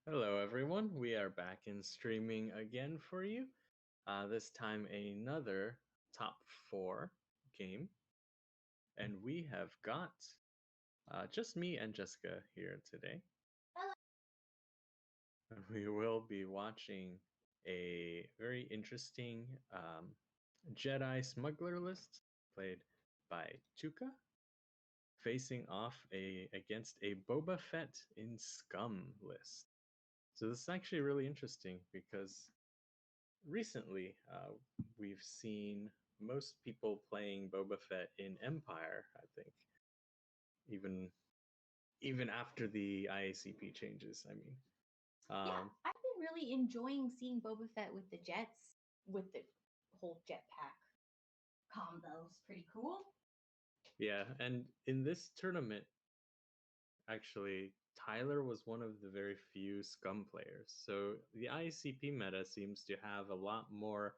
Hello, everyone. We are back in streaming again for you. This time, another top 4 game. And we have got just me and Jessica here today. Hello. And we will be watching a very interesting Jedi Smuggler list played by Tuuka, facing off against a Boba Fett in Scum list. So this is actually really interesting because recently, we've seen most people playing Boba Fett in Empire, I think. Even after the IACP changes, I mean. Yeah, I've been really enjoying seeing Boba Fett with the jets, with the whole jetpack combo. It's pretty cool. Yeah, and in this tournament, actually, Tyler was one of the very few Scum players. So the IACP meta seems to have a lot more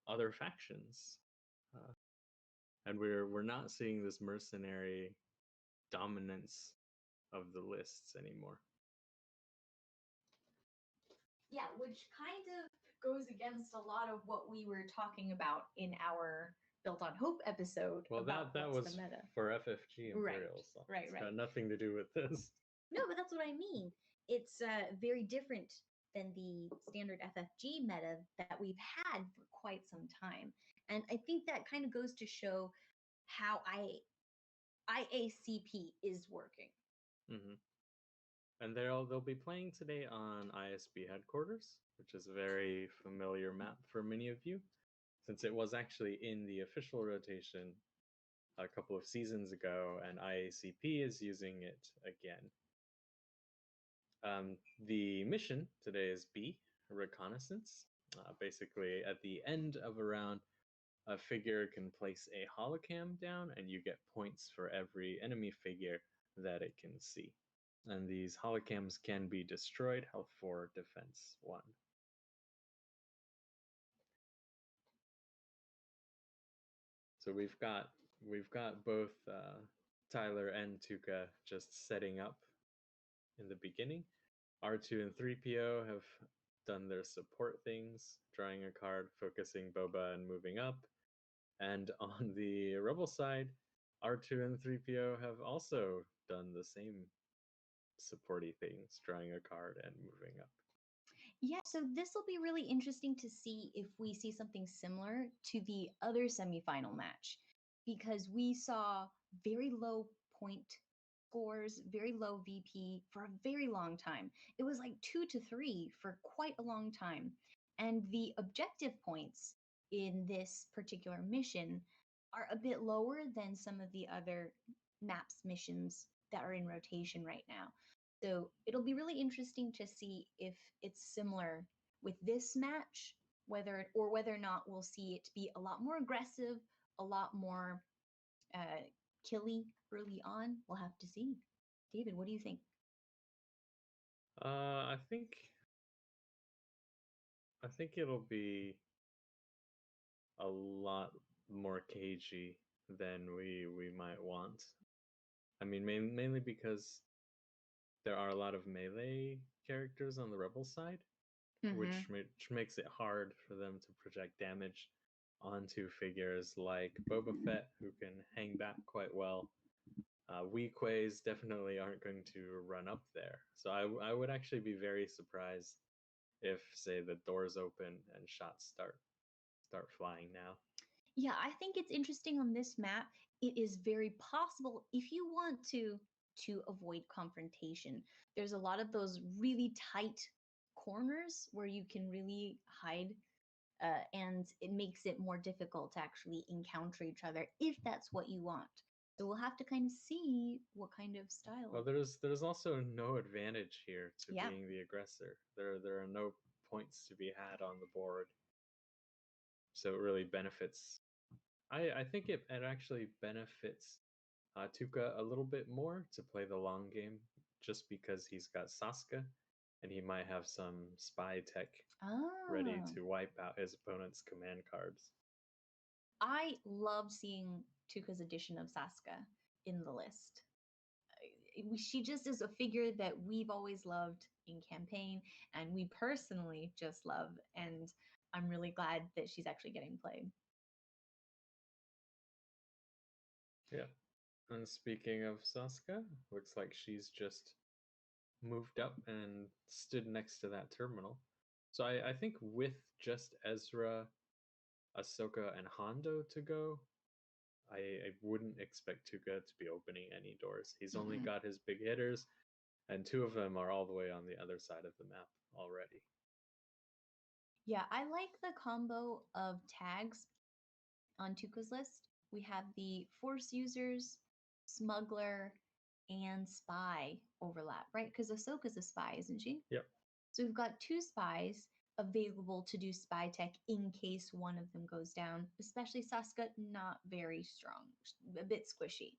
other factions. And we're not seeing this mercenary dominance of the lists anymore. Yeah, which kind of goes against a lot of what we were talking about in our Built on Hope episode. Well, about that was the meta for FFG Imperials. Right. It's got nothing to do with this. No, but that's what I mean. It's very different than the standard FFG meta that we've had for quite some time. And I think that kind of goes to show how IACP is working. Mm-hmm. And they'll be playing today on ISB headquarters, which is a very familiar map for many of you, since it was actually in the official rotation a couple of seasons ago, and IACP is using it again. The mission today is B, Reconnaissance. Basically, at the end of a round, a figure can place a holocam down, and you get points for every enemy figure that it can see. And these holocams can be destroyed, health 4, defense 1. So we've got both Tyler and Tuuka just setting up in the beginning. R2 and 3PO have done their support things, drawing a card, focusing Boba and moving up. And on the Rebel side, R2 and 3PO have also done the same supporty things, drawing a card and moving up. Yeah, so this will be really interesting to see if we see something similar to the other semifinal match, because we saw very low point scores, very low VP for a very long time. It was like 2 to 3 for quite a long time. And the objective points in this particular mission are a bit lower than some of the other maps missions that are in rotation right now. So it'll be really interesting to see if it's similar with this match, whether or not we'll see it be a lot more aggressive, a lot more killy early on. We'll have to see. David, what do you think? I think it'll be a lot more cagey than we might want. I mean, mainly because there are a lot of melee characters on the Rebel side, which makes it hard for them to project damage onto figures like Boba Fett, who can hang back quite well. Weequays definitely aren't going to run up there. So I would actually be very surprised if, say, the doors open and shots start flying now. Yeah, I think it's interesting on this map. It is very possible if you want to avoid confrontation. There's a lot of those really tight corners where you can really hide, and it makes it more difficult to actually encounter each other if that's what you want. So we'll have to kind of see what kind of style. Well, there's also no advantage here to being the aggressor. There are no points to be had on the board, so it really benefits. I think it actually benefits Tuuka a little bit more to play the long game, just because he's got Saska, and he might have some spy tech ready to wipe out his opponent's command cards. I love seeing Tuuka's addition of Saska in the list. She just is a figure that we've always loved. in campaign, and we personally just love. And I'm really glad that she's actually getting played. Yeah. And speaking of Sasuke, looks like she's just moved up and stood next to that terminal. So I think with just Ezra, Ahsoka, and Hondo to go, I wouldn't expect Tuuka to be opening any doors. He's only got his big hitters, and 2 of them are all the way on the other side of the map already. Yeah, I like the combo of tags on Tuuka's list. We have the Force users, Smuggler, and Spy overlap, right? Because Ahsoka's a spy, isn't she? Yep. So we've got 2 spies available to do spy tech in case one of them goes down, especially Sasuke, not very strong, a bit squishy.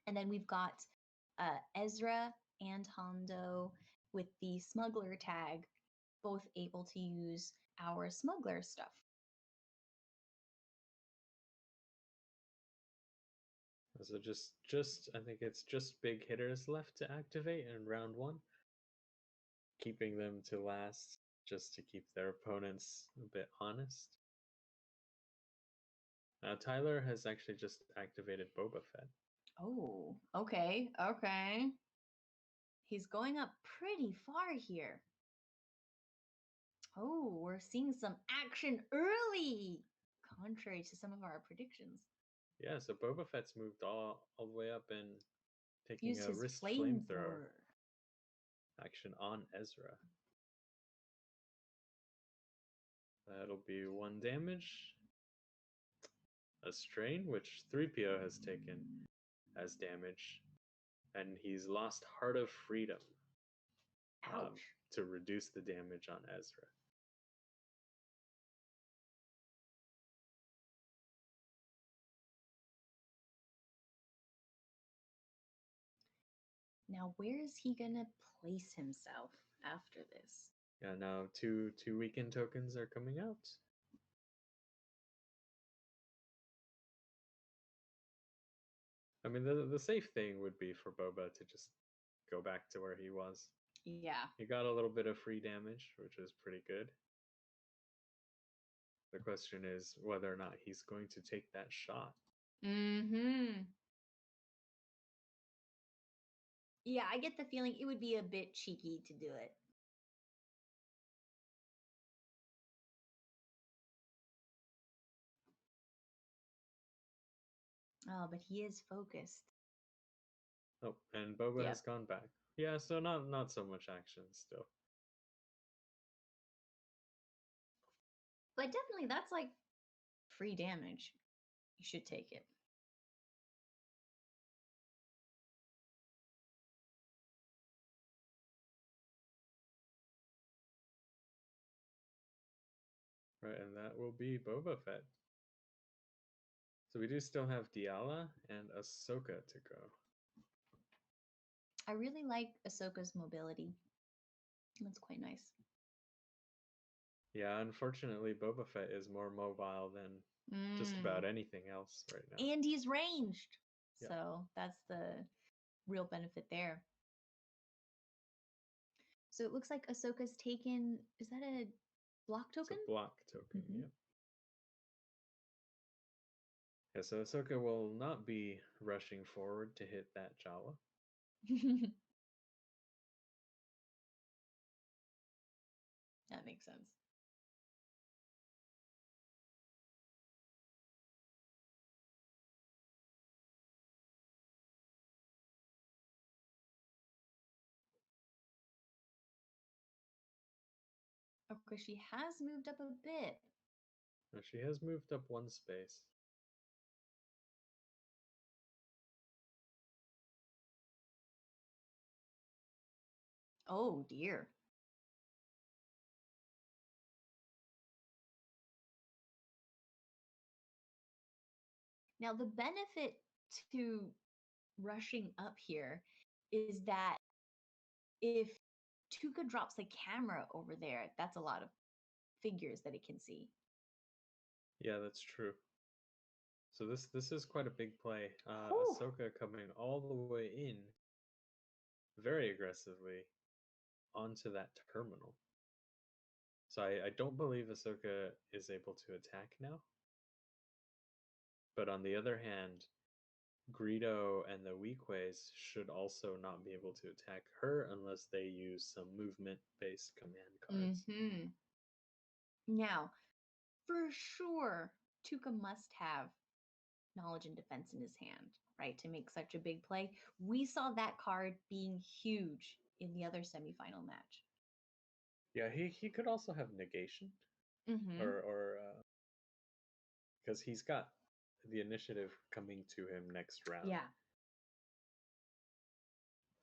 And then we've got Ezra and Hondo with the Smuggler tag, both able to use our Smuggler stuff. So just I think it's just big hitters left to activate in round 1, keeping them to last just to keep their opponents a bit honest. Tyler has actually just activated Boba Fett. Oh, okay, okay. He's going up pretty far here. Oh, we're seeing some action early, contrary to some of our predictions. Yeah, so Boba Fett's moved all the way up and taking Use a his wrist flamethrower. flamethrower action on Ezra. That'll be 1 damage. A strain, which 3PO has taken as damage. And he's lost Heart of Freedom Ouch. to reduce the damage on Ezra. Now, where is he gonna place himself after this? Yeah, now two weekend tokens are coming out. I mean, the safe thing would be for Boba to just go back to where he was. Yeah. He got a little bit of free damage, which is pretty good. The question is whether or not he's going to take that shot. Mm-hmm. Yeah, I get the feeling it would be a bit cheeky to do it. Oh, but he is focused. Oh, and Boba has gone back. Yeah, so not so much action still. But definitely, that's like free damage. You should take it. Right, and that will be Boba Fett. So we do still have Diala and Ahsoka to go. I really like Ahsoka's mobility. That's quite nice. Yeah, unfortunately, Boba Fett is more mobile than just about anything else right now. And he's ranged. Yeah. So that's the real benefit there. So it looks like Ahsoka's taken, is that a block token? It's a block token, yeah. Yeah, so Ahsoka will not be rushing forward to hit that Jawa. That makes sense. Okay, she has moved up a bit. Now, she has moved up 1 space. Oh dear. Now, the benefit to rushing up here is that if Tuuka drops the camera over there, that's a lot of figures that it can see. Yeah, that's true. So this is quite a big play. Ahsoka coming all the way in very aggressively onto that terminal. So I don't believe Ahsoka is able to attack now. But on the other hand, Greedo and the Weequays should also not be able to attack her unless they use some movement-based command cards. Mm-hmm. Now, for sure, Tuuka must have knowledge and defense in his hand, right, to make such a big play. We saw that card being huge in the other semifinal match. Yeah, he could also have negation, Mm-hmm. or because he's got the initiative coming to him next round. Yeah.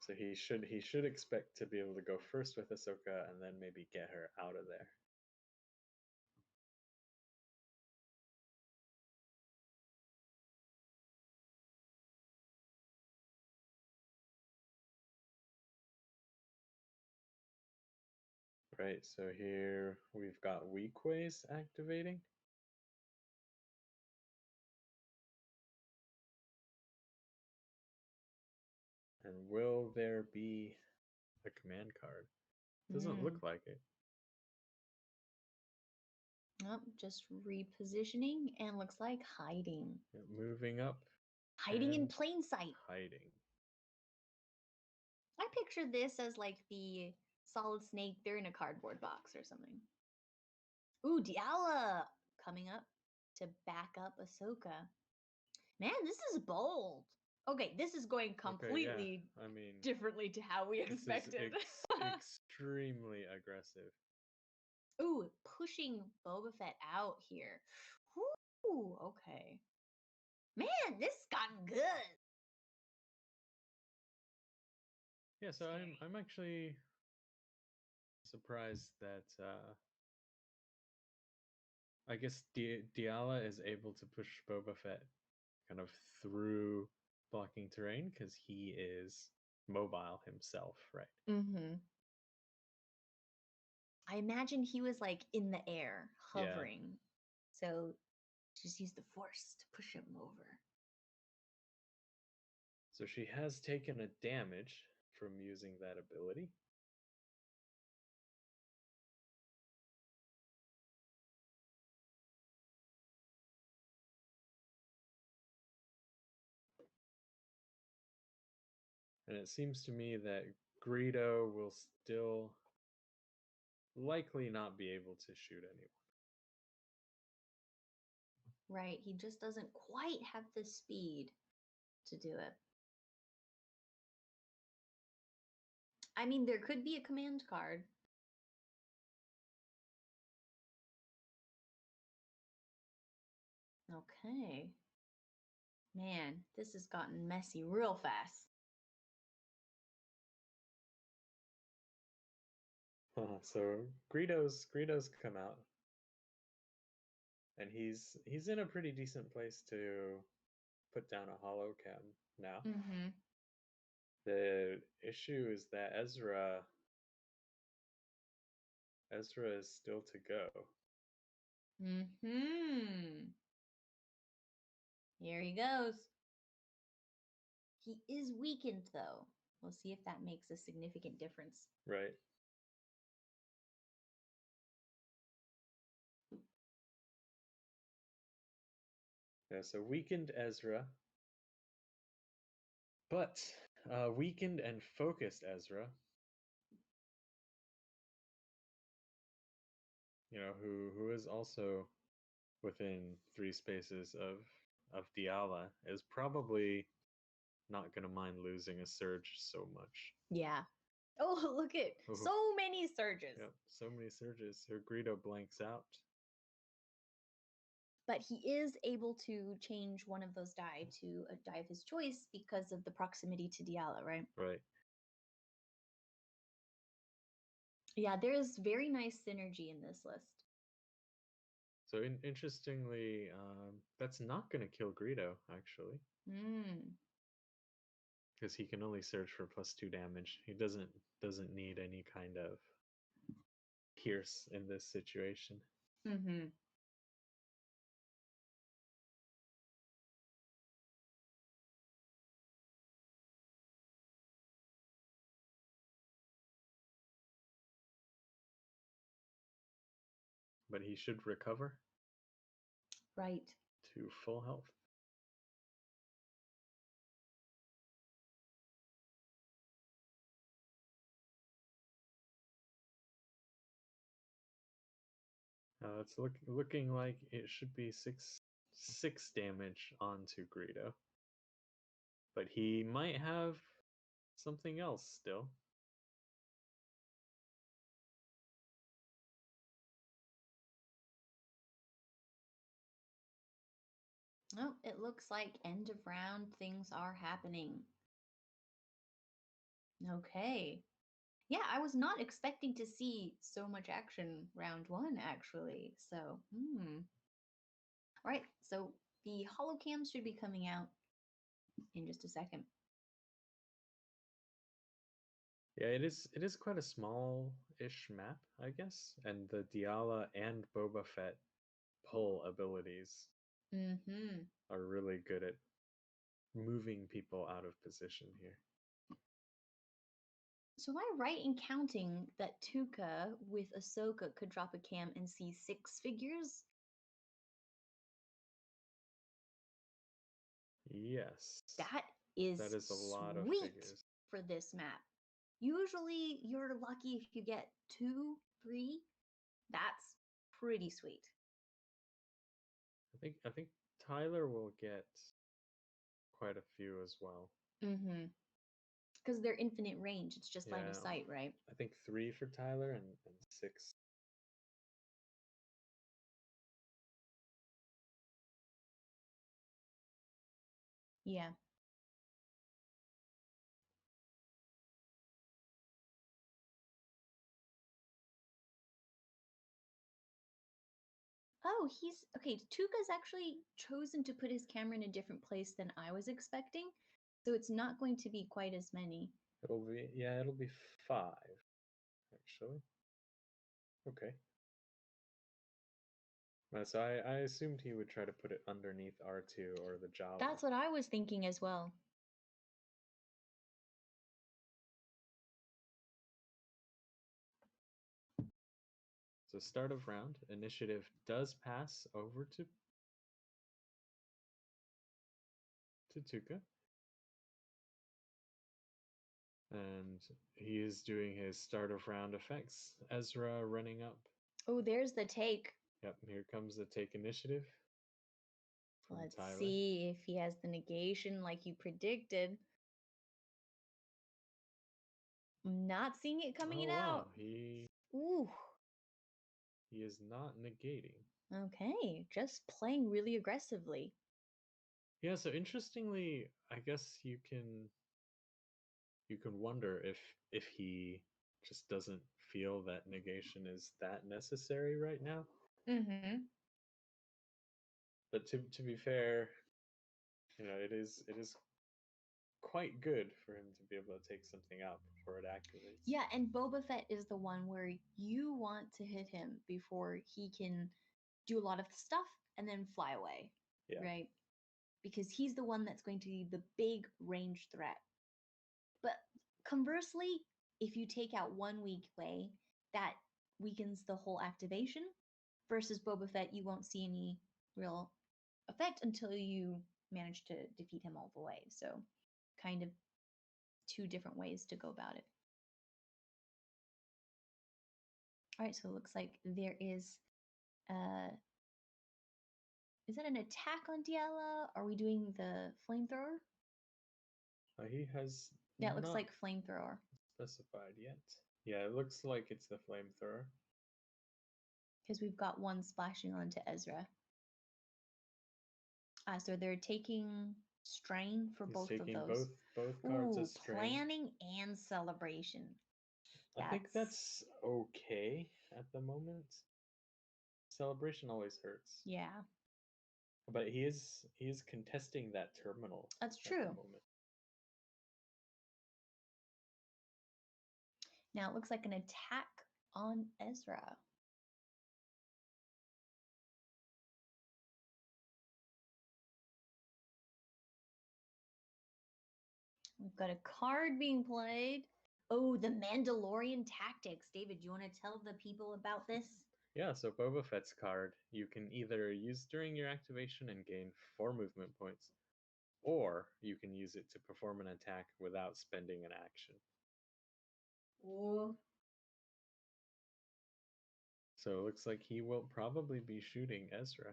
So he should expect to be able to go first with Ahsoka and then maybe get her out of there. Right, so here we've got Weequays activating. And will there be a command card? Doesn't look like it. Nope, just repositioning and looks like hiding. Yeah, moving up. Hiding in and plain sight. Hiding. I picture this as like the Solid Snake, they're in a cardboard box or something. Ooh, Diala coming up to back up Ahsoka. Man, this is bold. Okay, this is going completely I mean, differently to how we expected. This is extremely aggressive. Ooh, pushing Boba Fett out here. Ooh, okay. Man, this got good. Yeah, so Scary. I'm actually surprised that I guess Diala is able to push Boba Fett kind of through blocking terrain because he is mobile himself, right? Mm-hmm. I imagine he was like in the air, hovering. So just use the force to push him over. So she has taken a damage from using that ability. And it seems to me that Greedo will still likely not be able to shoot anyone. Right, he just doesn't quite have the speed to do it. I mean, there could be a command card. Okay. Man, this has gotten messy real fast. So Greedo's come out, and he's in a pretty decent place to put down a hollow cam now. Mm-hmm. The issue is that Ezra is still to go. Mm-hmm. Here he goes. He is weakened, though. We'll see if that makes a significant difference. Right. Yeah, so weakened Ezra. But weakened and focused Ezra, who is also within 3 spaces of Diala, is probably not going to mind losing a surge so much. Yeah. Oh, look at so many surges. Yep, so many surges. Her Greedo blanks out. But he is able to change one of those die to a die of his choice because of the proximity to Diala, right? Right. Yeah, there is very nice synergy in this list. So interestingly, that's not going to kill Greedo, actually. Because he can only search for +2 damage. He doesn't need any kind of pierce in this situation. Mm-hmm. but he should recover Right. to full health. It's looking like it should be six damage onto Greedo, but he might have something else still. Oh, it looks like end of round things are happening. Okay. Yeah, I was not expecting to see so much action round one, actually. So, All right, so the holocams should be coming out in just a second. Yeah, it is quite a small-ish map, I guess, and the Diala and Boba Fett pull abilities Mm-hmm. are really good at moving people out of position here. So am I right in counting that Tuuka with Ahsoka could drop a cam and see 6 figures? Yes. That is That is a lot of sweet figures. for this map. Usually you're lucky if you get 2, 3. That's pretty sweet. I think Tyler will get quite a few as well. Mm-hmm. Because they're infinite range. It's just line of Yeah, sight, right? I think 3 for Tyler and 6. Yeah. Oh, he's okay. Tuka's actually chosen to put his camera in a different place than I was expecting. So it's not going to be quite as many. It'll be 5 actually. Okay. So I assumed he would try to put it underneath R2 or the Jawa. That's what I was thinking as well. So start of round, initiative does pass over to Tuuka. And he is doing his start of round effects. Ezra running up. Oh, there's the take. Yep, here comes the take initiative from Let's Tyler. see if he has the negation like you predicted. I'm not seeing it coming out. Ooh. He is not negating. Okay, just playing really aggressively. Yeah, so interestingly, I guess you can wonder if he just doesn't feel that negation is that necessary right now. Mm-hmm. But to be fair, it is quite good for him to be able to take something out before it activates. Yeah, and Boba Fett is the one where you want to hit him before he can do a lot of stuff and then fly away. Yeah. Right? Because he's the one that's going to be the big range threat. But conversely, if you take out one weak way, that weakens the whole activation. Versus Boba Fett, you won't see any real effect until you manage to defeat him all the way. So, kind of 2 different ways to go about it. All right, so it looks like there is that an attack on Diala? Are we doing the flamethrower? He has Yeah, it looks not like flamethrower. specified yet. Yeah, it looks like it's the flamethrower. Because we've got one splashing onto Ezra. So they're taking strain for He's both of taking those. both cards as strain. Planning and celebration. I think that's okay at the moment. Celebration always hurts. Yeah. But he is contesting that terminal. That's at true. the moment. Now it looks like an attack on Ezra. We've got a card being played. Oh, the Mandalorian tactics. David, do you want to tell the people about this? Yeah, so Boba Fett's card, you can either use during your activation and gain 4 movement points, or you can use it to perform an attack without spending an action. Ooh. So it looks like he will probably be shooting Ezra.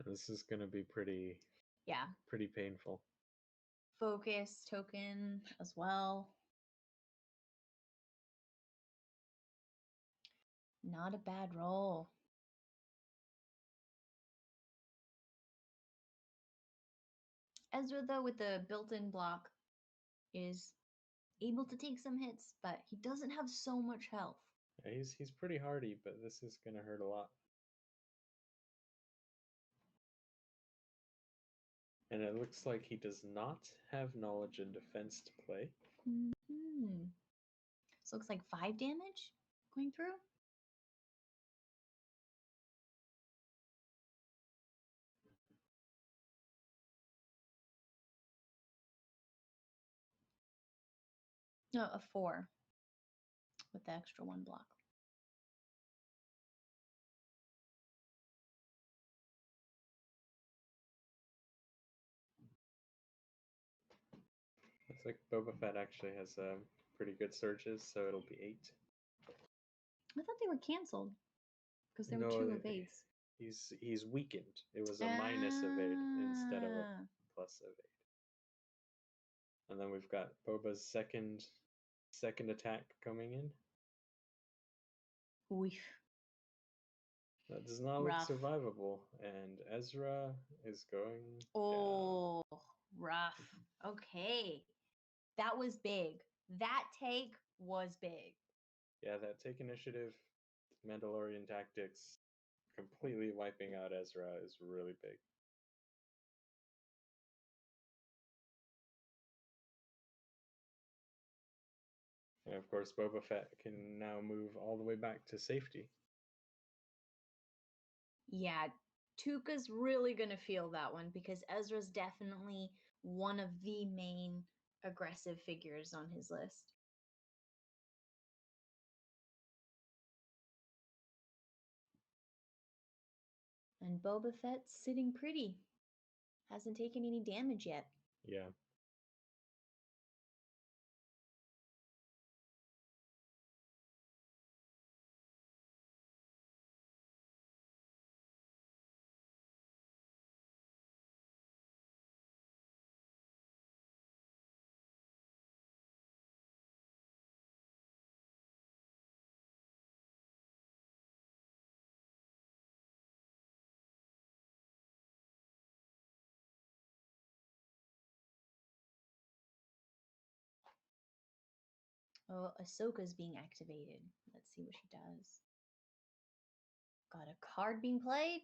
This is going to be pretty painful. Focus token as well. Not a bad roll. Ezra, though, with the built-in block, is able to take some hits, but he doesn't have so much health. Yeah, he's pretty hardy, but this is going to hurt a lot. And it looks like he does not have knowledge and defense to play. Mm-hmm. So it looks like 5 damage going through. No, a 4 with the extra 1 block. Looks like Boba Fett actually has pretty good surges, so it'll be 8. I thought they were canceled because there were 2 evades. He's weakened. It was a minus evade instead of a plus evade. And then we've got Boba's second attack coming in. Oof. That does not Rough. look survivable. And Ezra is going Oh, rough. Okay. That was big. That take was big. Yeah, that take initiative, Mandalorian tactics, completely wiping out Ezra is really big. And of course, Boba Fett can now move all the way back to safety. Yeah, Tuuka's really going to feel that one because Ezra's definitely one of the main aggressive figures on his list. And Boba Fett's sitting pretty. Hasn't taken any damage yet. Yeah. Oh, Ahsoka's being activated. Let's see what she does. Got a card being played.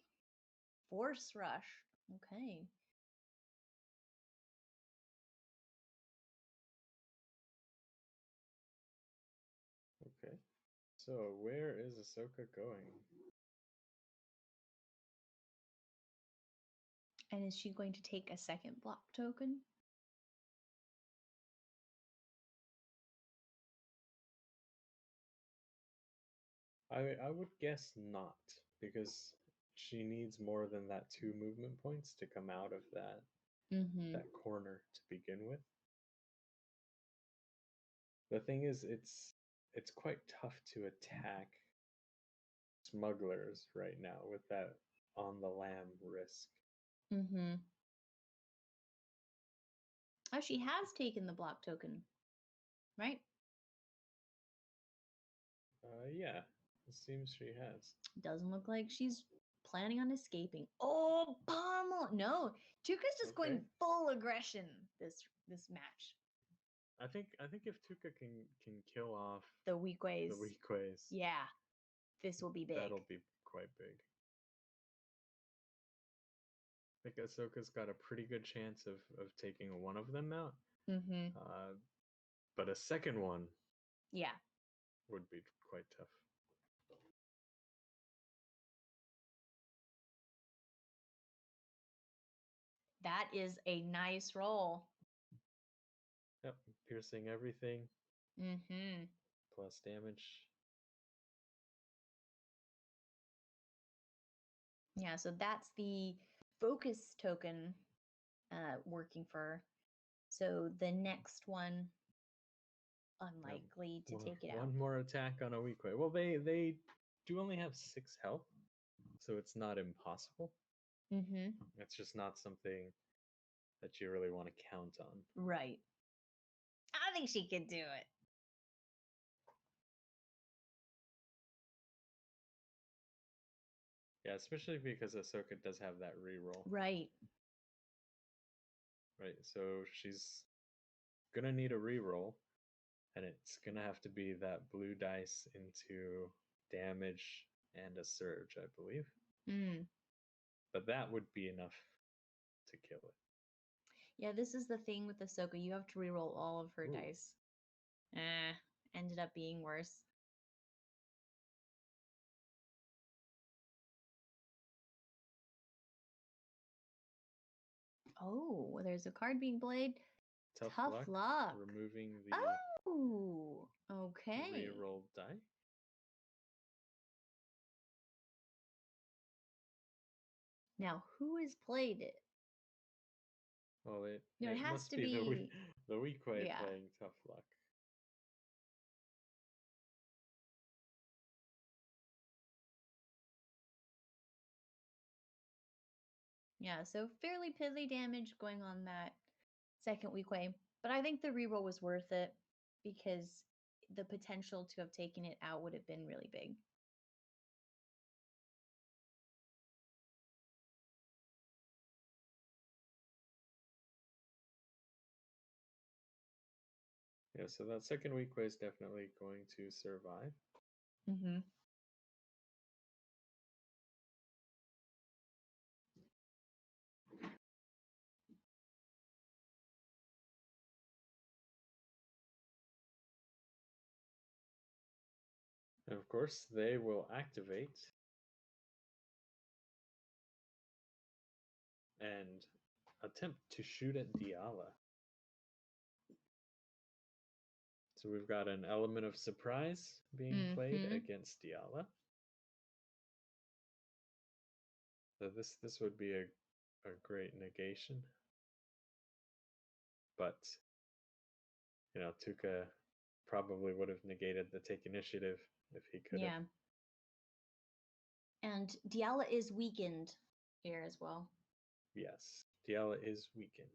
Force Rush. Okay. Okay. So where is Ahsoka going? And is she going to take a second block token? I would guess not, because she needs more than that 2 movement points to come out of that corner to begin with. The thing is, it's quite tough to attack smugglers right now with that on the lam risk. Oh, she has taken the block token, right? Yeah, it seems she has. Doesn't look like she's planning on escaping. Oh, pummel! No, Tuka's just going full aggression this match. I think if Tuuka can kill off The weak ways. Yeah, this will be big. That'll be quite big. I think Ahsoka's got a pretty good chance of taking one of them out. But a second one, yeah, would be quite tough. That is a nice roll. Yep, piercing everything Mm-hmm. plus damage. Yeah, so that's the focus token working for. So the next one, unlikely to take it out. One more attack on a weak way. Well, they do only have 6 health, so it's not impossible. Mm-hmm. It's just not something that you really want to count on. Right. I think she could do it. Yeah, especially because Ahsoka does have that reroll. Right. Right, so she's gonna need a reroll, and it's gonna have to be that blue dice into damage and a surge, I believe. Mm. But that would be enough to kill it. Yeah, this is the thing with Ahsoka. You have to reroll all of her Ooh. dice. Ended up being worse. Oh, there's a card being played. Tough luck. Luck. Removing the Oh, okay. reroll die. Now, who has played it? Well, it Has must to be be. the weak way Yeah. playing tough luck. Yeah, so fairly piddly damage going on that second weak way. But I think the reroll was worth it because the potential to have taken it out would have been really big. Yeah, so that second weak way is definitely going to survive. Mm-hmm. And of course, they will activate and attempt to shoot at Diala. So we've got an element of surprise being played against Diala. So this would be a great negation. But Tuuka probably would have negated the take initiative if he could have. Yeah. And Diala is weakened here as well. Yes, Diala is weakened.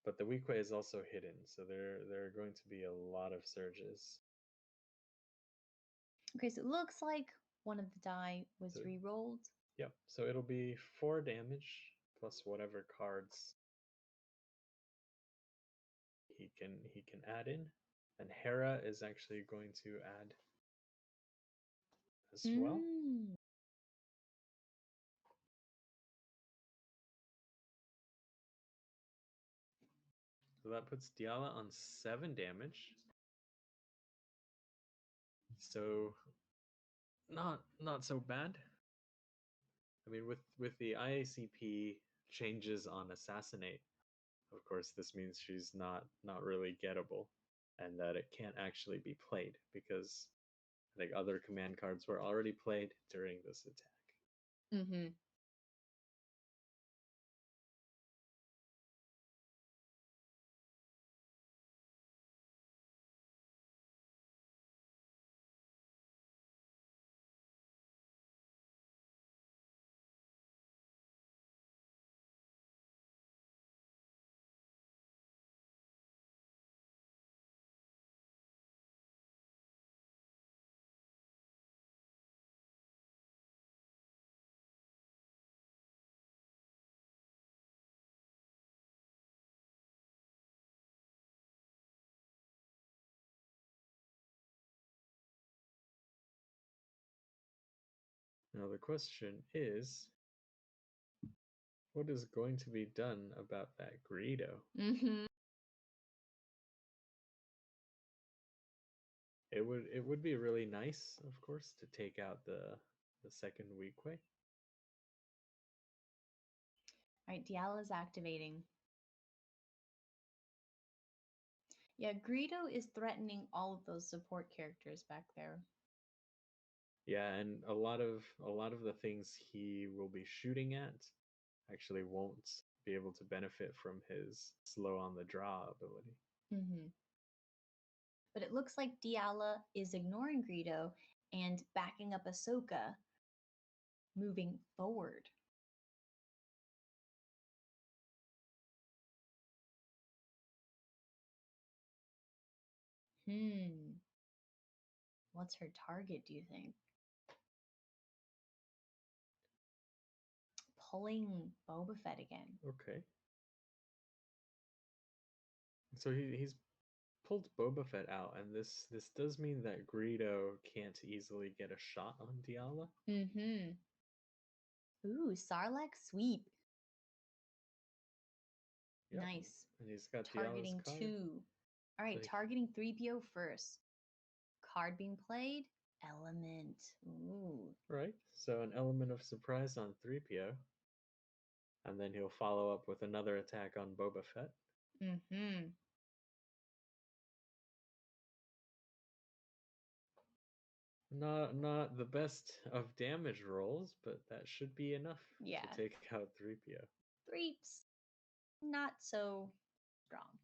But the weak way is also hidden, so there are going to be a lot of surges. Okay, so it looks like one of the die was So, re-rolled. Yep, so it'll be 4 damage plus whatever cards he can add in. And Hera is actually going to add as well. So that puts Diala on 7 damage. So not so bad. I mean, with the IACP changes on Assassinate, of course, this means she's not really gettable, and that it can't actually be played because I think other command cards were already played during this attack. Mm-hmm. Now the question is, what is going to be done about that Greedo? Mm-hmm. It would be really nice, of course, to take out the second weak way. Right, Diala's activating. Yeah, Greedo is threatening all of those support characters back there. Yeah, and a lot of the things he will be shooting at actually won't be able to benefit from his slow on the draw ability. Mm-hmm. But it looks like Diala is ignoring Greedo and backing up Ahsoka, moving forward. What's her target, do you think? Pulling Boba Fett again. Okay. So he's pulled Boba Fett out, and this does mean that Greedo can't easily get a shot on Diala. Mm-hmm. Ooh, Sarlacc sweep. Yep. Nice. And he's got Targeting Diala's card. 2. All right, So targeting 3PO first. Card being played. Element. Ooh. right. So an element of surprise on 3PO. And then he'll follow up with another attack on Boba Fett. Mm-hmm. Not the best of damage rolls, but that should be enough to take out 3PO. 3's not so strong.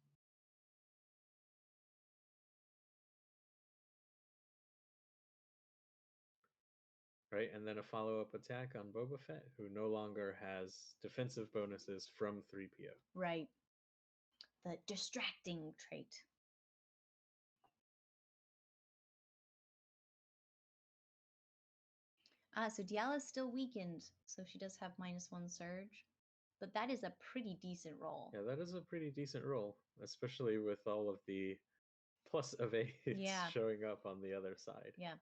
Right, and then a follow-up attack on Boba Fett, who no longer has defensive bonuses from 3PO. Right. The distracting trait. So Diala's still weakened, so she does have -1 surge. But that is a pretty decent roll. Yeah, that is a pretty decent roll, especially with all of the plus of 8 showing up on the other side. Yeah.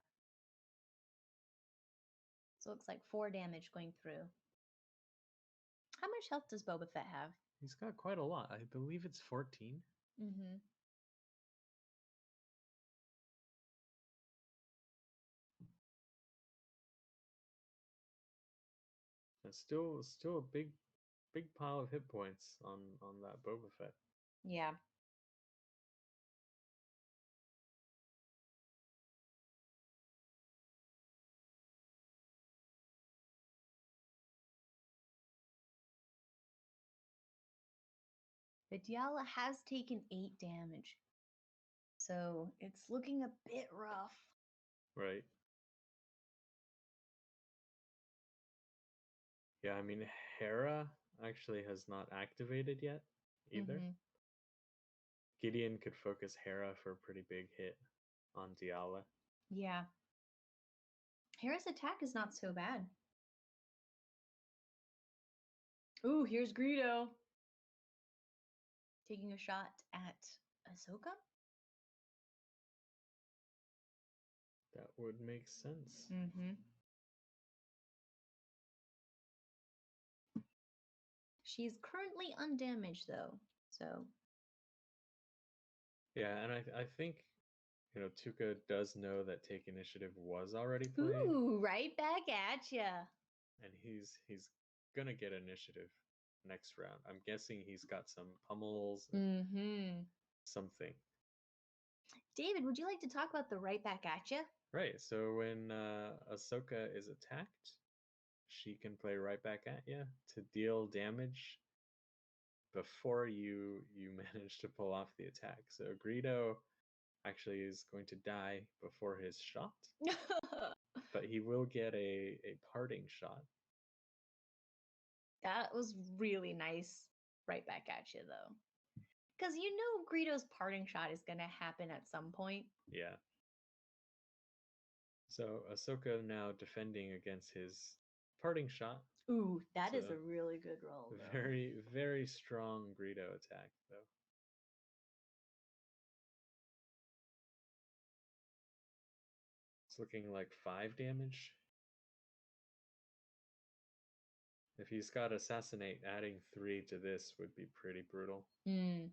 So it looks like 4 damage going through. How much health does Boba Fett have? He's got quite a lot. I believe it's 14. Mm-hmm. It's still a big pile of hit points on that Boba Fett. Yeah. But Diala has taken 8 damage. So it's looking a bit rough. Right. Yeah, I mean, Hera actually has not activated yet either. Mm-hmm. Gideon could focus Hera for a pretty big hit on Diala. Yeah. Hera's attack is not so bad. Ooh, here's Greedo. Taking a shot at Ahsoka? That would make sense. Mm-hmm. She's currently undamaged, though, so... Yeah, and I think, Tuuka does know that Take Initiative was already played. Ooh, right back at ya. And he's gonna get initiative next round. I'm guessing he's got some pummels and something. David, would you like to talk about the right back at ya? Right, so when Ahsoka is attacked, she can play right back at you to deal damage before you manage to pull off the attack. So Greedo actually is going to die before his shot, but he will get a parting shot. That was really nice right back at you, though. Because you know Greedo's parting shot is going to happen at some point. Yeah. So Ahsoka now defending against his parting shot. Ooh, that is a really good roll, though. Very, very strong Greedo attack, though. It's looking like 5 damage. If he's got Assassinate, adding 3 to this would be pretty brutal. Yep,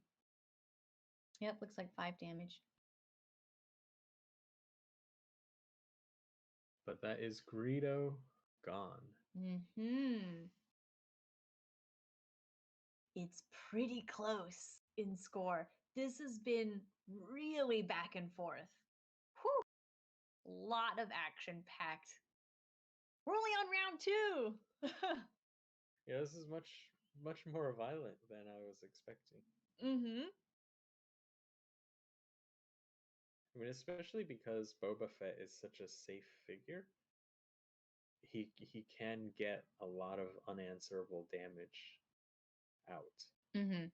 looks like 5 damage. But that is Greedo gone. it's pretty close in score. This has been really back and forth. Whew! Lot of action packed. We're only on round 2. Yeah, this is much more violent than I was expecting. Mm-hmm. I mean, especially because Boba Fett is such a safe figure. He can get a lot of unanswerable damage out. Mm-hmm.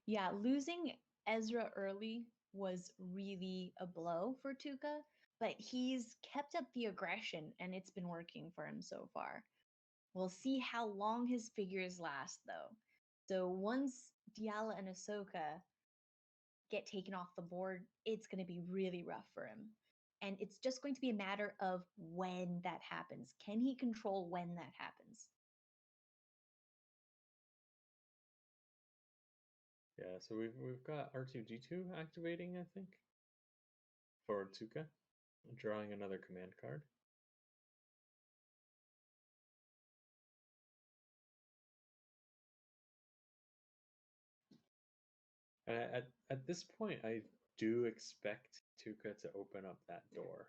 Yeah, losing Ezra early was really a blow for Tuuka, but he's kept up the aggression and it's been working for him so far. We'll see how long his figures last, though. So once Diala and Ahsoka get taken off the board, it's going to be really rough for him. And it's just going to be a matter of when that happens. Can he control when that happens? Yeah, so we've got R2D2 activating, I think, for Tuuka, drawing another command card. And at this point, I do expect Tuuka to open up that door.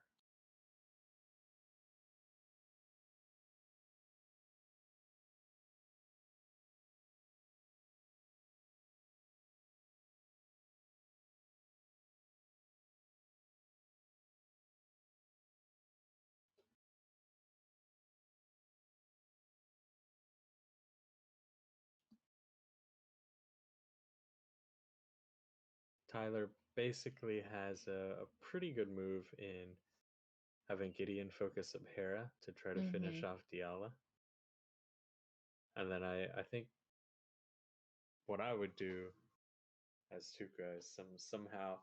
Tyler basically has a pretty good move in having Gideon focus up Hera to try to finish off Diala. And then I think what I would do as Tuuka is somehow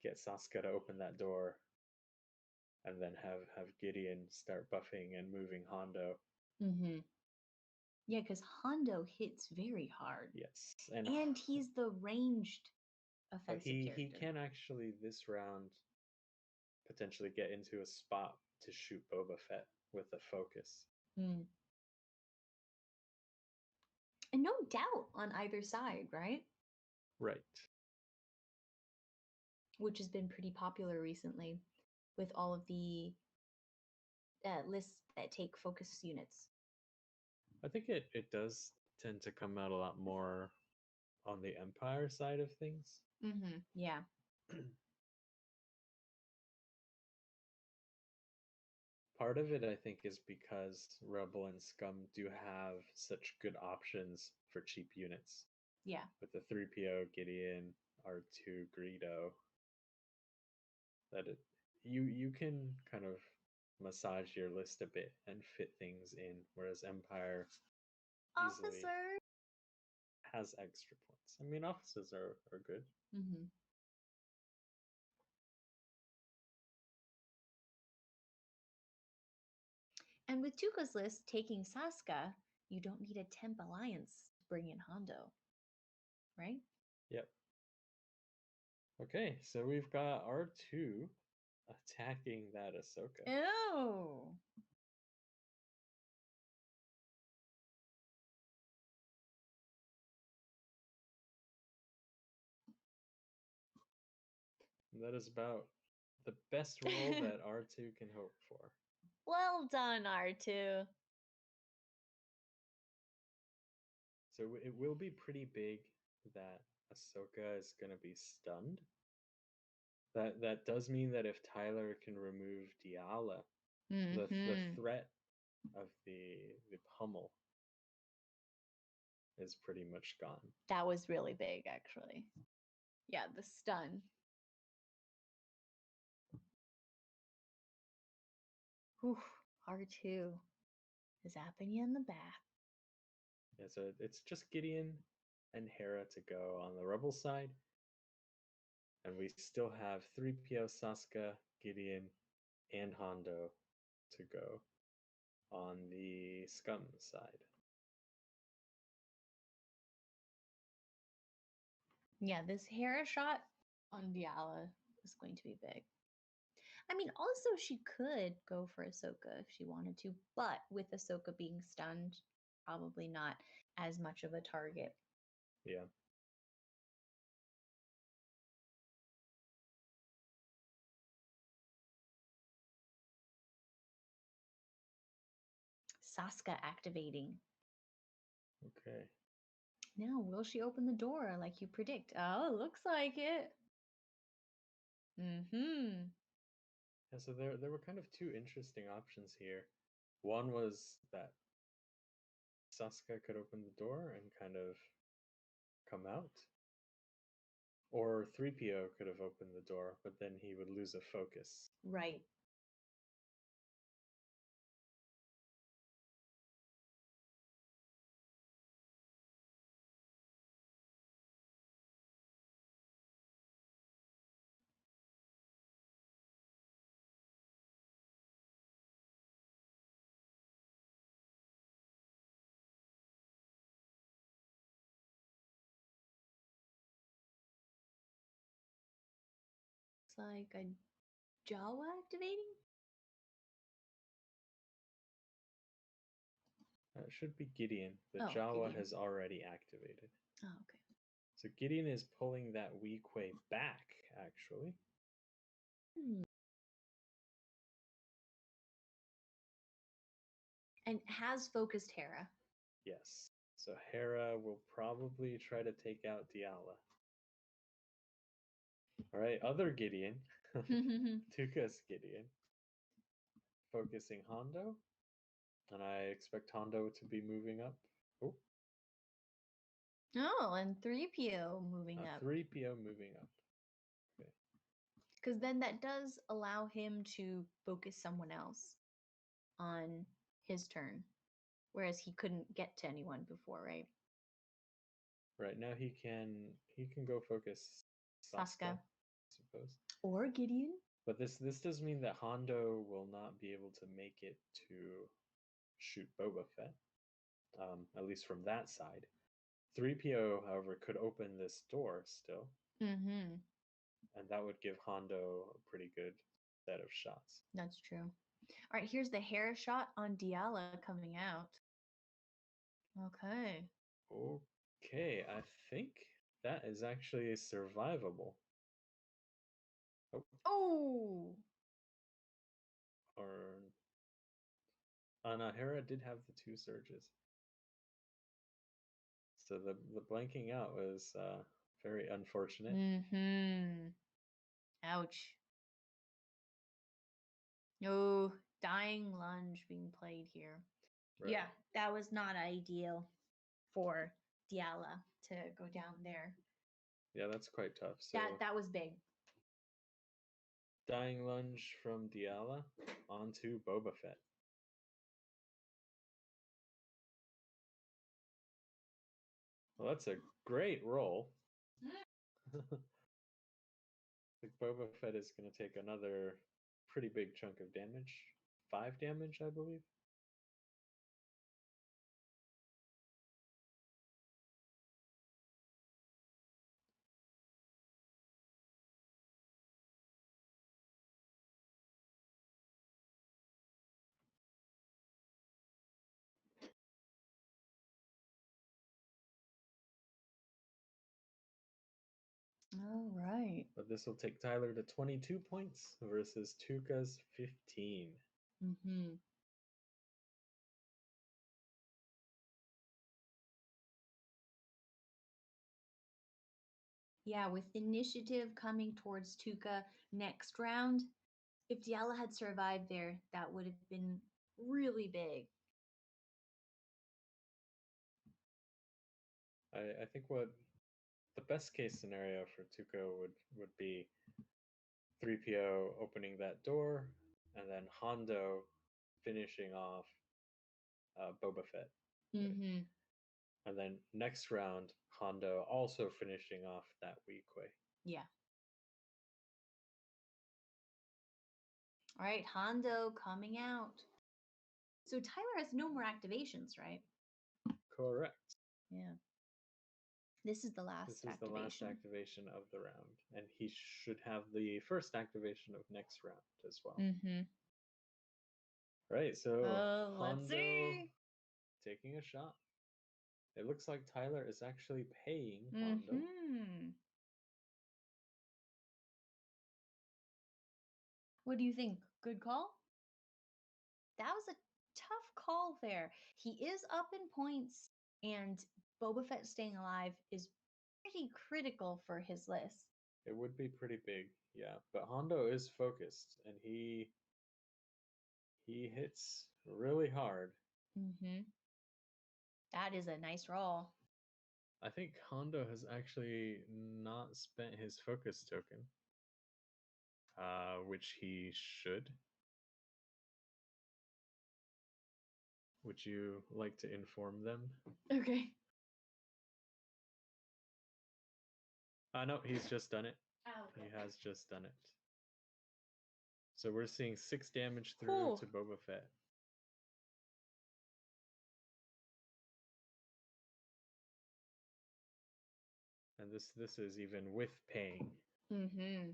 get Sasuke to open that door and then have Gideon start buffing and moving Hondo. Mm-hmm. Yeah, because Hondo hits very hard. Yes. And he's the ranged offensive he character. can actually this round potentially get into a spot to shoot Boba Fett with a focus. Mm. And no doubt on either side, right? Right. Which has been pretty popular recently with all of the lists that take focus units. I think it does tend to come out a lot more on the Empire side of things. Mm-hmm. Yeah. Part of it, I think, is because Rebel and Scum do have such good options for cheap units. Yeah. With the 3PO, Gideon, R2, Greedo, that you can kind of massage your list a bit and fit things in, whereas Empire easily Officer has extra points. I mean, officers are good. Mm-hmm. And with Tuuka's list taking Saska, you don't need a temp alliance to bring in Hondo, right? Yep. Okay, so we've got R2 attacking that Ahsoka. Oh. That is about the best roll that R2 can hope for. Well done, R2. So it will be pretty big that Ahsoka is going to be stunned. That does mean that if Tyler can remove Diala, the threat of the pummel is pretty much gone. That was really big, actually. Yeah, the stun. Whew, R2 is zapping you in the back. Yeah, so it's just Gideon and Hera to go on the Rebel side. And we still have 3PO, Sasuke, Gideon, and Hondo to go on the Scum side. Yeah, this Hera shot on Diala is going to be big. I mean, also she could go for Ahsoka if she wanted to, but with Ahsoka being stunned, probably not as much of a target. Yeah. Saska activating. Okay. Now, will she open the door like you predict? Oh, looks like it. Mm-hmm. Yeah, so there were kind of two interesting options here. One was that Saska could open the door and kind of come out. Or 3PO could have opened the door, but then he would lose a focus. Right. It's like a Jawa activating? It should be Gideon. The Oh, Jawa Gideon. has already activated. Oh, okay. So Gideon is pulling that Weequay back, actually. And has focused Hera. Yes. So Hera will probably try to take out Diala. All right, other Gideon. Tuuka's Gideon. Focusing Hondo. And I expect Hondo to be moving up. Oh, Oh, and 3PO moving up. 3PO moving up. Okay. Because then that does allow him to focus someone else on his turn. Whereas he couldn't get to anyone before, right? Right now he can go focus Saska, Saska. I suppose. Or Gideon. But this does mean that Hondo will not be able to make it to shoot Boba Fett, at least from that side. 3PO, however, could open this door still, Mm-hmm. and that would give Hondo a pretty good set of shots. That's true. All right, here's the Hera shot on Diala coming out. Okay. Okay, I think that is actually survivable. Oh! Or no, Hera did have the two surges. So the blanking out was very unfortunate. Mm-hmm. Ouch. No, dying lunge being played here. Right. Yeah, that was not ideal for Diala to go down there. Yeah, that's quite tough. So That was big. dying lunge from Diala onto Boba Fett. Well, that's a great roll. I think Boba Fett is going to take another pretty big chunk of damage. 5 damage, I believe. All right. But this will take Tyler to 22 points versus Tuuka's 15. Mm-hmm. Yeah, with initiative coming towards Tuuka next round, if Diala had survived there, that would have been really big. I think what the best case scenario for Tuuka would be 3PO opening that door, and then Hondo finishing off Boba Fett. Mm-hmm. And then next round, Hondo also finishing off that Weequay. Yeah. All right, Hondo coming out. So Tyler has no more activations, right? Correct. Yeah. This is the last This is the last activation. activation of the round, and he should have the first activation of next round as well. Mm-hmm. Right, so Oh, let's Hondo see. taking a shot. It looks like Tyler is actually paying Hondo. Mm-hmm. What do you think? Good call? That was a tough call there. He is up in points, and Boba Fett staying alive is pretty critical for his list. It would be pretty big, yeah. But Hondo is focused, and he hits really hard. Mm-hmm. That is a nice roll. I think Hondo has actually not spent his focus token, which he should. Would you like to inform them? Okay. No, he's just done it. Oh, He has just done it. So we're seeing 6 damage through Cool. to Boba Fett. And this is even with paying. Mm-hmm.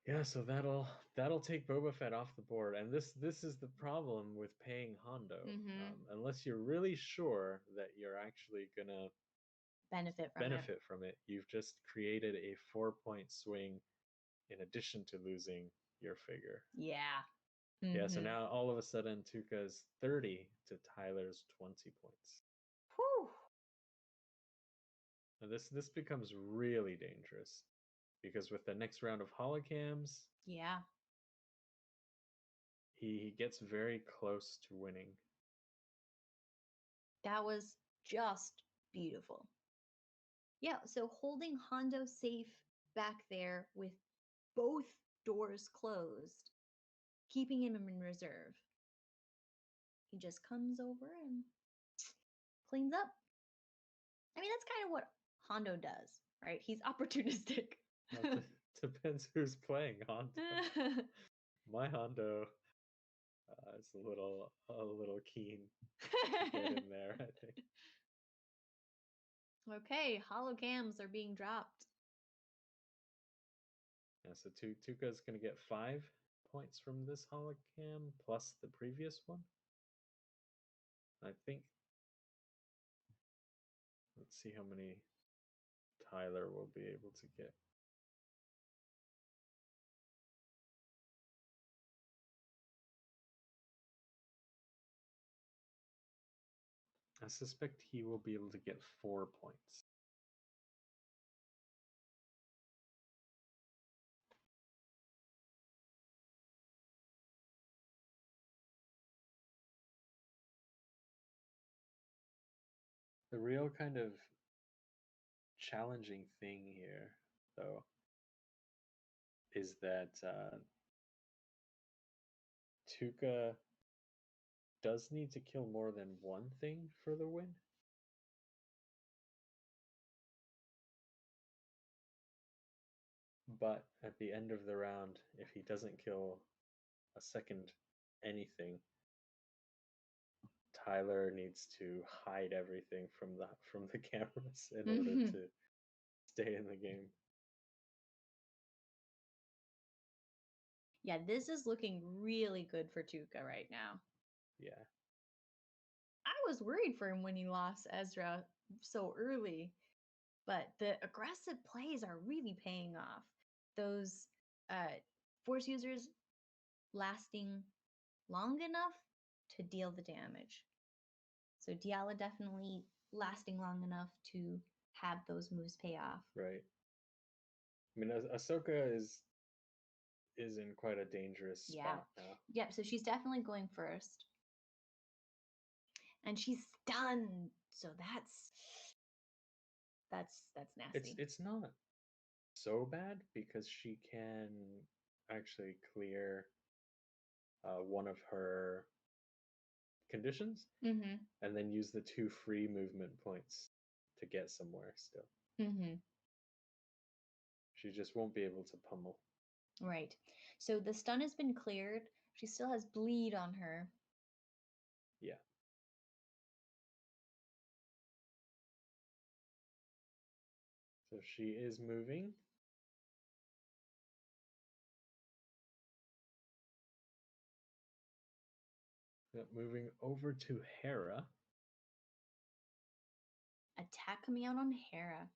Yeah, so that'll take Boba Fett off the board, and this is the problem with paying Hondo. Mm-hmm. Unless you're really sure that you're actually gonna Benefit from it, you've just created a 4-point swing in addition to losing your figure. Yeah. Yeah, so Mm-hmm. now all of a sudden Tuuka's 30 to Tyler's 20 points. Whew. Now this becomes really dangerous because with the next round of holocams, Yeah. he gets very close to winning. That was just beautiful. Yeah, so holding Hondo safe back there with both doors closed, keeping him in reserve. He just comes over and cleans up. I mean, that's kind of what Hondo does, right? He's opportunistic. Well, depends who's playing Hondo. My Hondo is a little keen to get in there, I think. Okay, holocams are being dropped. Yeah, so Tuuka's going to get 5 points from this holocam plus the previous one. I think. Let's see how many Tyler will be able to get. I suspect he will be able to get 4 points. The real kind of challenging thing here, though, is that Tuuka does need to kill more than one thing for the win. But at the end of the round, if he doesn't kill a second anything, Tyler needs to hide everything from the cameras in order to stay in the game. Yeah, this is looking really good for Tuuka right now. Yeah. I was worried for him when he lost Ezra so early, but the aggressive plays are really paying off. Those Force users lasting long enough to deal the damage. So Diala definitely lasting long enough to have those moves pay off. Right. I mean, Ahsoka is in quite a dangerous spot now. Yeah, so she's definitely going first. And she's stunned. So that's nasty. It's not so bad because she can actually clear one of her conditions Mm-hmm. and then use the 2 free movement points to get somewhere still. Mm-hmm. She just won't be able to pummel. Right. So the stun has been cleared. She still has bleed on her. Yeah. So she is moving. Yep, moving over to Hera. Attack coming out on Hera.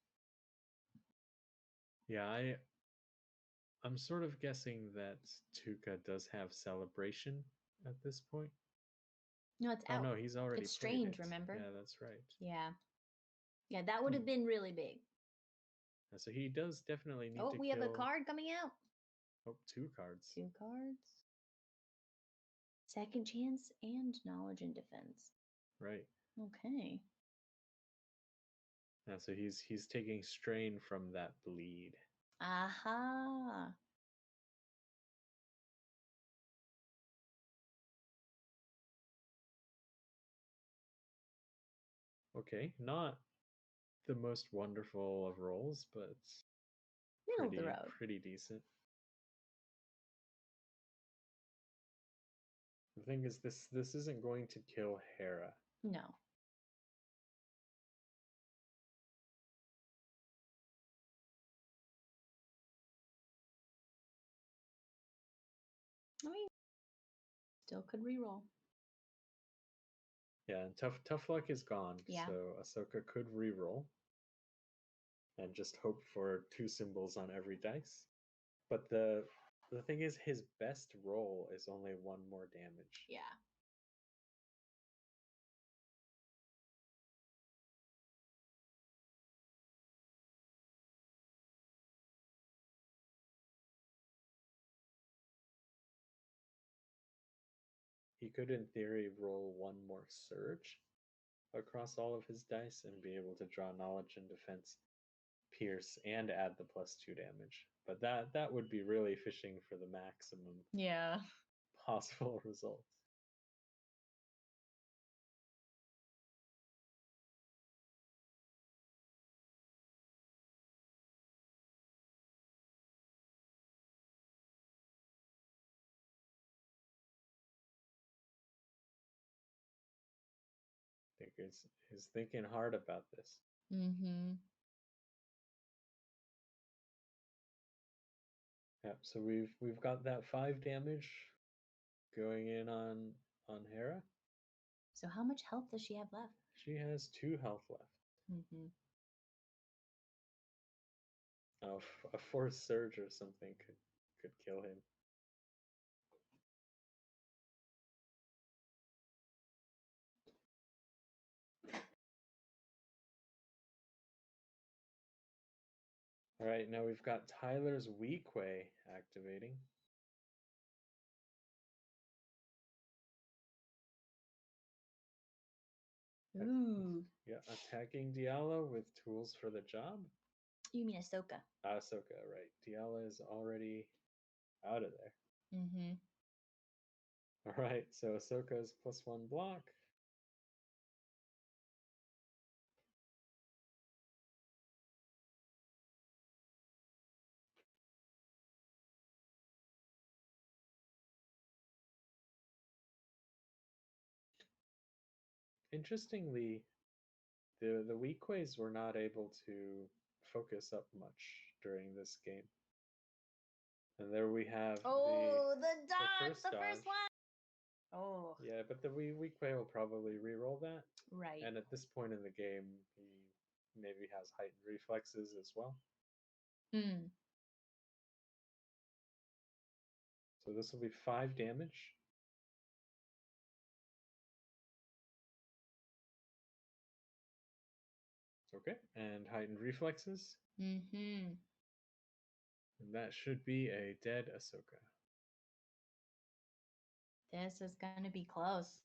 Yeah, I'm sort of guessing that Tuuka does have celebration at this point. No, it's Oh out. no, he's already It's played strange, it. remember? Yeah, that's right. Yeah. Yeah, that would have been really big. So he does definitely need to we kill... have a card coming out. Oh, 2 cards. 2 cards. Second chance and knowledge and defense. Right. Okay. Yeah, so he's taking strain from that bleed. Aha. Okay, not the most wonderful of rolls, but Middle of the road. pretty decent. The thing is, this isn't going to kill Hera. No. I mean, still could reroll. Yeah, and tough luck is gone. Yeah. So Ahsoka could reroll and just hope for 2 symbols on every dice. But the thing is, his best roll is only 1 more damage. Yeah. He could, in theory, roll 1 more surge across all of his dice and be able to draw knowledge and defense, pierce, and add the +2 damage. But that would be really fishing for the maximum possible result. I think he's thinking hard about this. Mm-hmm. Yep, so we've got that 5 damage going in on Hera. So how much health does she have left? She has 2 health left. Mm-hmm. Oh, a force surge or something could kill him. All right, now we've got Tyler's Weak Way activating. Ooh. Yeah, attacking Diala with tools for the job. You mean Ahsoka? Ahsoka, right. Diala is already out of there. Mm-hmm. All right, so Ahsoka's +1 block. Interestingly, the weak ways were not able to focus up much during this game. And there we have the first first dodge. one. Oh. Yeah, but the weak way will probably re-roll that. Right. And at this point in the game, he maybe has heightened reflexes as well. Hmm. So this will be 5 damage. Okay, and heightened reflexes. Mm-hmm. And that should be a dead Ahsoka. This is gonna be close.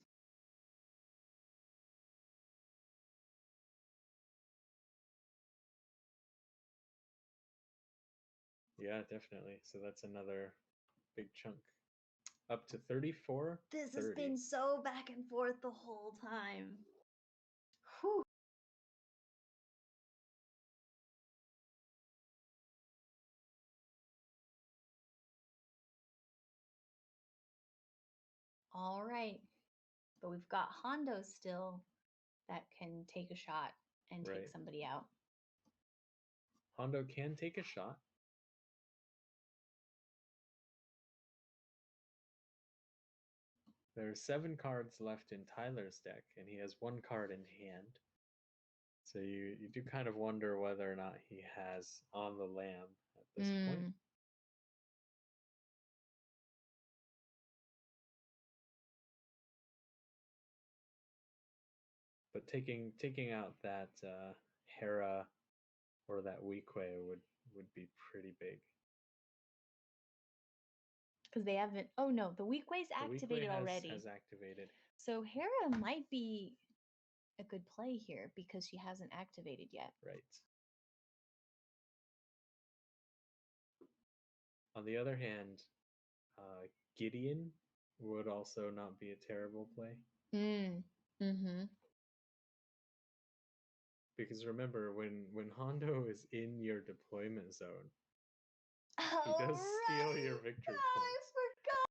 Yeah, definitely. So that's another big chunk. Up to 34. This 30. has been so back and forth the whole time. Whew. All right. But we've got Hondo still that can take a shot and take Right. somebody out. Hondo can take a shot. There are 7 cards left in Tyler's deck, and he has 1 card in hand. So you do kind of wonder whether or not he has On the Lamb at this point. But taking out that Hera or that Weequay would be pretty big. Because they haven't. Oh no, the Weequay's activated already. Has activated. So Hera might be a good play here because she hasn't activated yet. Right. On the other hand, Gideon would also not be a terrible play. Because remember, when Hondo is in your deployment zone, he does steal your victory points. I forgot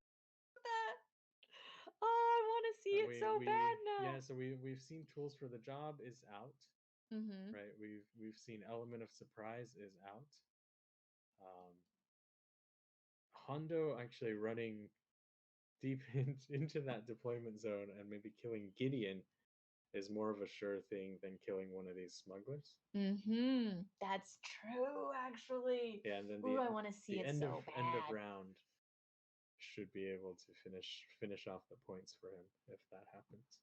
that. Oh, I want to see it so bad now. Yeah, so we've seen Tools for the Job is out. Right, we've seen Element of Surprise is out. Hondo actually running deep into that deployment zone and maybe killing Gideon is more of a sure thing than killing one of these smugglers. That's true, actually. Yeah, and then I want to see it so bad. End of round should be able to finish off the points for him if that happens.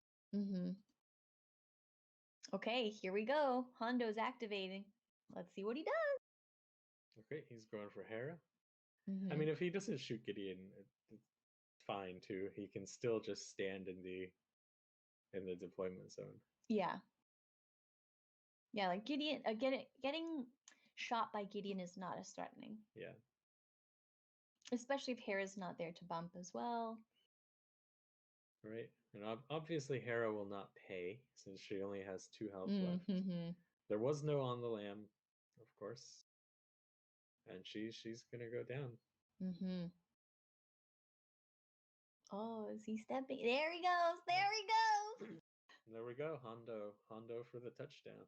Okay, here we go. Hondo's activating. Let's see what he does. Okay, he's going for Hera. I mean, if he doesn't shoot Gideon, it's fine too. He can still just stand in the deployment zone. Yeah. Yeah, like Gideon, getting shot by Gideon is not as threatening. Yeah. Especially if Hera's not there to bump as well. Right. And obviously Hera will not pay since she only has 2 health left. There was no On the Lamb, of course. And she's gonna go down. Oh, is he stepping? There he goes. There he goes. There we go. Hondo for the touchdown.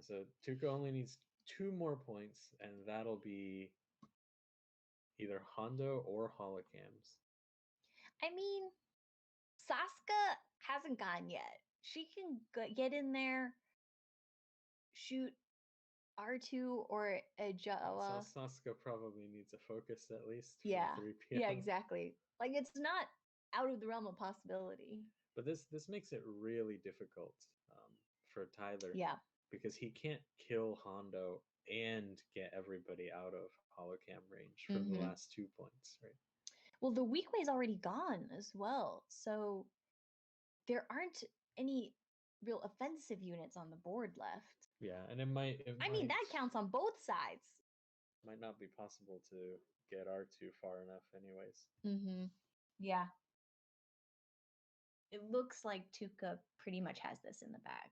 So Tuuka only needs 2 more points, and that'll be either Hondo or Holocams. I mean, Sasuke hasn't gone yet. She can get in there, shoot R2 or a Jawa. Sasuke probably needs a focus at least. Yeah. 3PO. Yeah, exactly. Like, it's not out of the realm of possibility. But this makes it really difficult for Tyler. Yeah. Because he can't kill Hondo and get everybody out of holocam range for the last 2 points, right? Well, the Weequay's already gone as well, so there aren't any real offensive units on the board left. Yeah, and it might I mean, that counts on both sides. Might not be possible to get R2 far enough anyways. Yeah. It looks like Tuuka pretty much has this in the bag.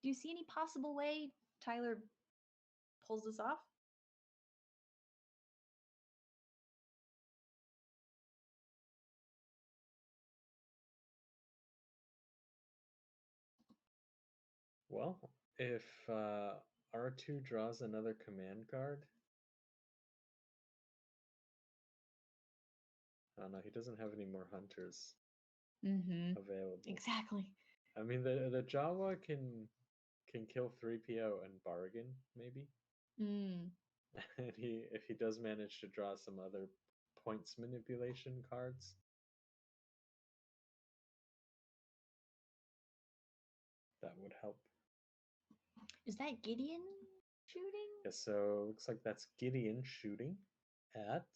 Do you see any possible way Tyler pulls this off? Well, if R2 draws another command card, oh no, he doesn't have any more hunters available. Exactly. I mean, the Jawa can kill 3PO and bargain maybe. And if he does manage to draw some other points manipulation cards, that would help. Is that Gideon shooting? Yeah, so looks like that's Gideon shooting at,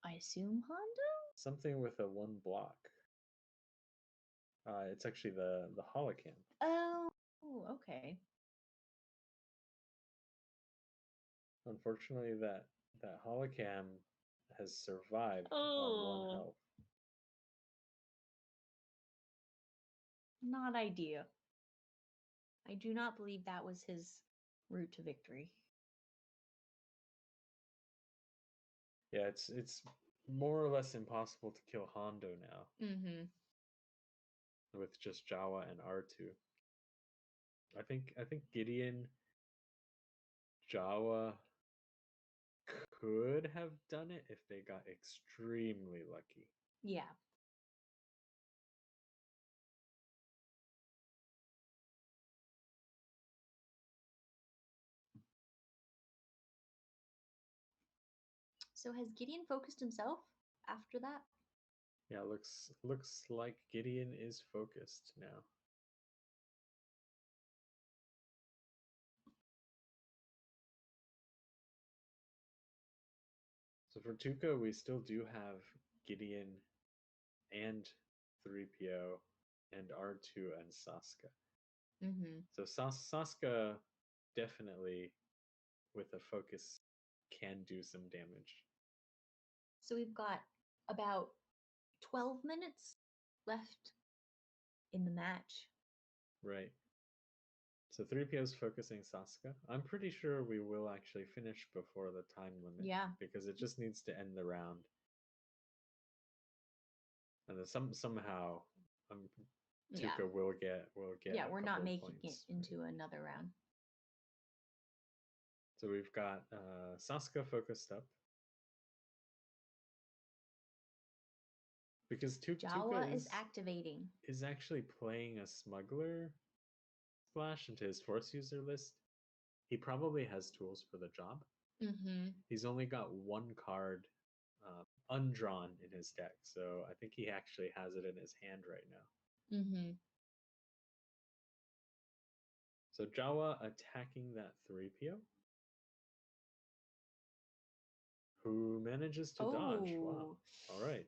I assume, Hondo? Something with a 1 block. It's actually the holocam. Oh, okay. Unfortunately, that holocam has survived on 1 health. Not ideal. I do not believe that was his route to victory. Yeah, it's more or less impossible to kill Hondo now Mm-hmm. with just Jawa and R2. I think Gideon, Jawa could have done it if they got extremely lucky. Yeah. So has Gideon focused himself after that? Yeah, looks like Gideon is focused now. So for Tuuka, we still do have Gideon and 3PO and R2 and Saska. Mm-hmm. So Saska definitely, with a focus, can do some damage. So we've got about 12 minutes left in the match. Right. So 3PO is focusing Saska. I'm pretty sure we will actually finish before the time limit. Yeah. Because it just needs to end the round. And then somehow Tuuka Yeah. will get Yeah, a we're not couple of making points, it into another round. So we've got Saska focused up. Because Jawa Tuuka is activating. is actually playing a smuggler splash into his force user list. He probably has tools for the job. Mm-hmm. He's only got one card undrawn in his deck, so I think he actually has it in his hand right now. Mm-hmm. So Jawa attacking that 3PO, who manages to dodge. Wow. All right.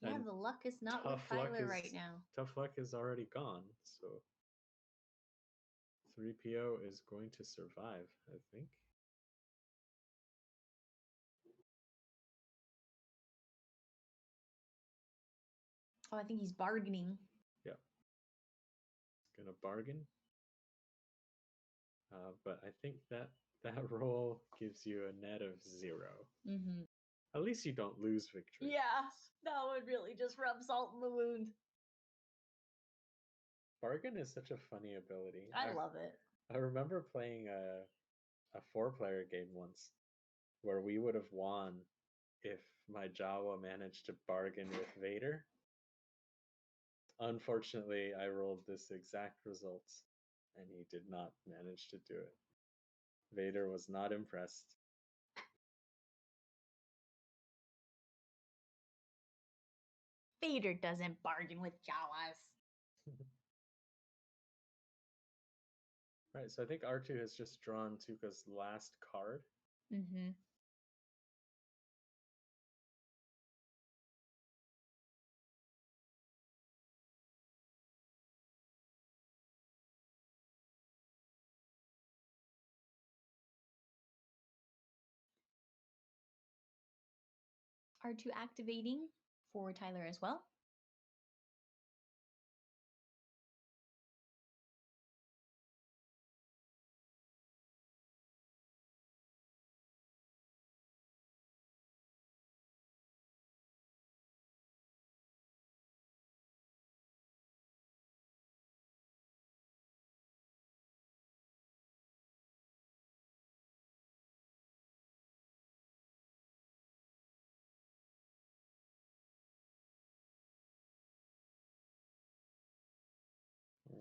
Yeah, And the luck is not with Tyler right now. Tough luck is already gone, so 3PO is going to survive, I think. Oh, I think he's bargaining. Yeah. Gonna bargain. But I think that roll gives you a net of 0. Mm-hmm. At least you don't lose victory. Yeah, that would really just rub salt in the wound. Bargain is such a funny ability. I love it. I remember playing a 4-player game once where we would have won if my Jawa managed to bargain with Vader. Unfortunately, I rolled this exact result, and he did not manage to do it. Vader was not impressed. Vader doesn't bargain with Jawas. Right, so I think R2 has just drawn Tuuka's last card. Mm-hmm. R2 activating for Tyler as well.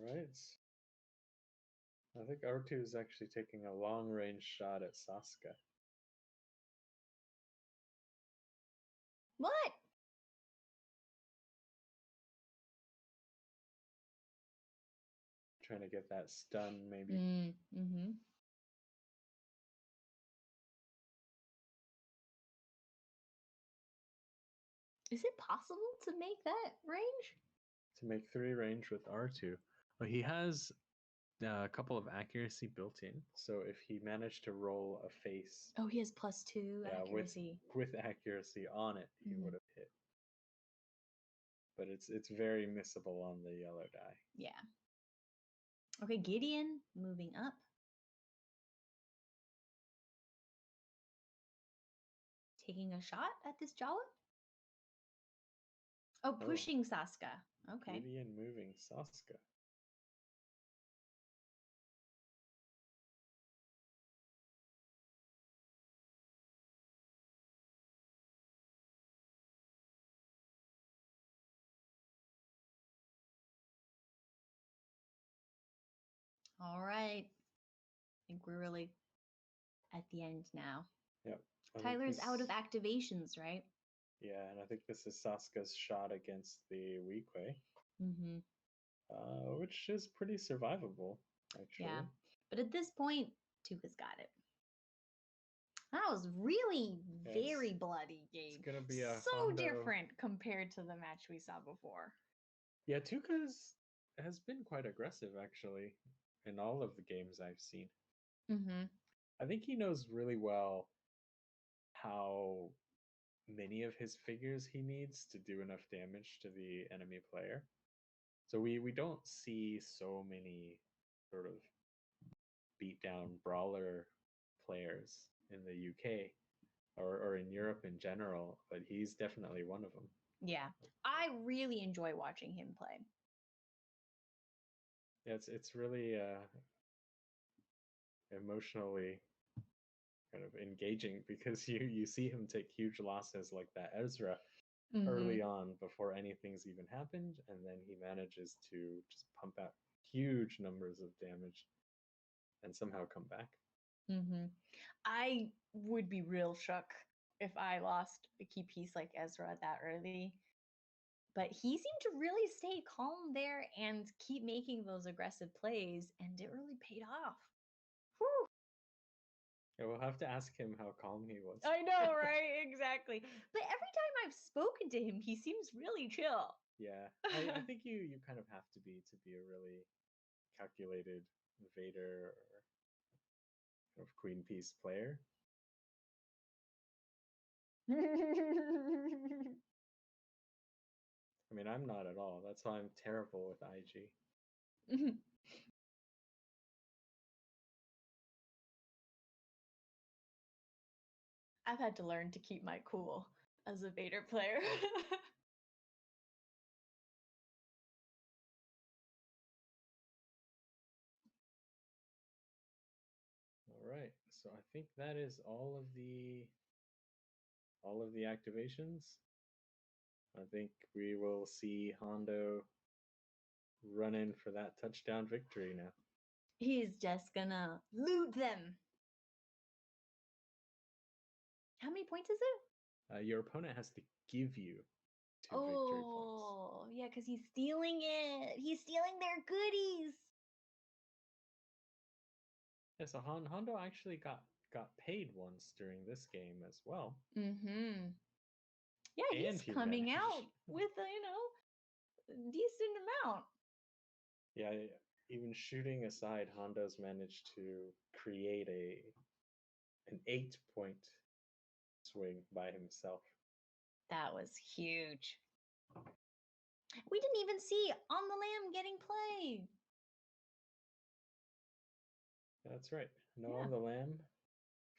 All right. I think R2 is actually taking a long-range shot at Saska. What? Trying to get that stun, maybe. Mm-hmm. Is it possible to make that range? To make 3 range with R2. But he has a couple of accuracy built in, so if he managed to roll a face, Oh, he has +2 accuracy. with accuracy on it, he would have hit. But it's very missable on the yellow die. Yeah. Okay, Gideon moving up. taking a shot at this Jawa? Oh, pushing Sasuke. Okay. Gideon moving Sasuke. All right. I think we're really at the end now. Yep. Tyler's out of activations, right? Yeah, and I think this is Sasuke's shot against the Weequay, Mm-hmm. which is pretty survivable, actually. Yeah. But at this point, Tuuka's got it. That was really very bloody game. It's gonna be a so Hondo... different compared to the match we saw before. Yeah, Tuuka has been quite aggressive, actually, in all of the games I've seen. Mm-hmm. I think he knows really well how many of his figures he needs to do enough damage to the enemy player. So we don't see so many sort of beatdown brawler players in the UK or in Europe in general, but he's definitely one of them. Yeah, I really enjoy watching him play. Yeah, it's really emotionally kind of engaging because you see him take huge losses like that Ezra early on before anything's even happened, and then he manages to just pump out huge numbers of damage and somehow come back. I would be real shook if I lost a key piece like Ezra that early. But he seemed to really stay calm there and keep making those aggressive plays, and it really paid off. Whew. Yeah, we'll have to ask him how calm he was. I know, right? Exactly. But every time I've spoken to him, he seems really chill. Yeah, I think you kind of have to be a really calculated Vader or kind of Queen Peace player. I mean, I'm not at all. That's why I'm terrible with IG. I've had to learn to keep my cool as a Vader player. All right, so I think that is all of the activations. I think we will see Hondo run in for that touchdown victory now. He's just gonna loot them. How many points is it? Your opponent has to give you 2 victory points. Oh, yeah, because he's stealing it. He's stealing their goodies. Yeah, so Hondo actually got paid once during this game as well. Mm-hmm. Yeah, And he's coming out with a, decent amount. Yeah, even shooting aside, Hondo's managed to create an 8-point swing by himself. That was huge. We didn't even see On the Lamb getting played. That's right. No On the Lamb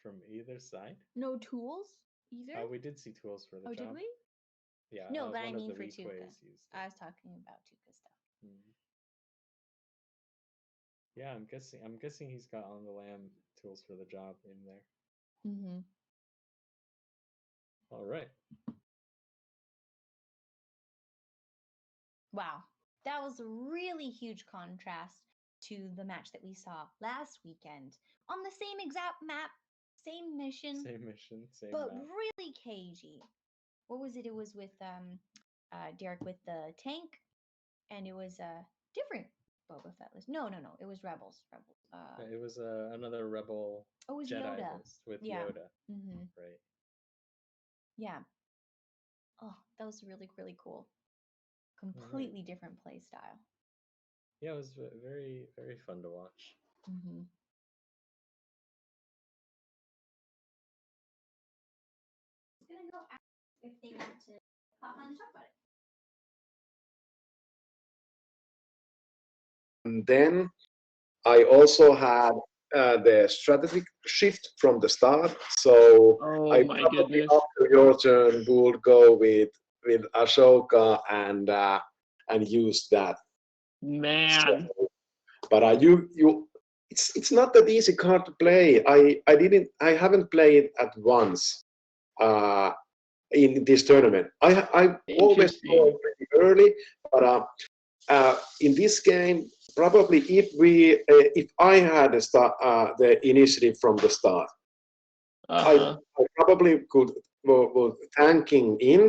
from either side. No tools either? We did see tools for the job. Oh, did we? Yeah. No, but I one mean of the for Tuuka. used I was talking about Tuuka stuff. Yeah, I'm guessing he's got On the Lamb tools for the job in there. Mm-hmm. All right. Wow, that was a really huge contrast to the match that we saw last weekend on the same exact map, same mission, but map. Really cagey. What was it? It was with Derek with the tank, and it was different Boba Fett list. No, it was Rebels. It was another Rebel. Oh, it was Jedi Yoda list with Yoda. Mm-hmm. Right. Yeah. Oh, that was really, really cool. Completely different play style. Yeah, it was very, very fun to watch. Mm-hmm. I'm gonna go ask if they want to hop on and talk about it. And then I also had the strategic shift from the start. So Oh I my probably goodness. after your turn would go with Ashoka and use that. Man. So, but it's not that easy card to play. I haven't played at once in this tournament. I always Interesting. go pretty early, but in this game, probably if I had the initiative from the start, Uh-huh. I probably would tanking in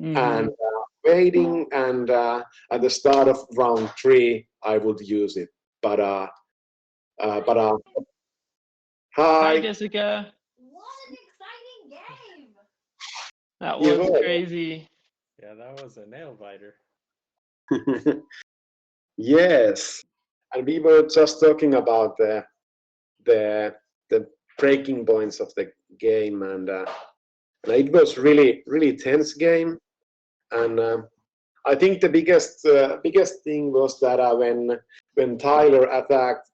and Mhm. waiting, and at the start of round 3, I would use it. But Hi, hi, Jessica. What an exciting game! That you was go. crazy. Yeah, that was a nail biter. Yes, and we were just talking about the breaking points of the game, and it was really tense game. And I think the biggest thing was that when Tyler attacked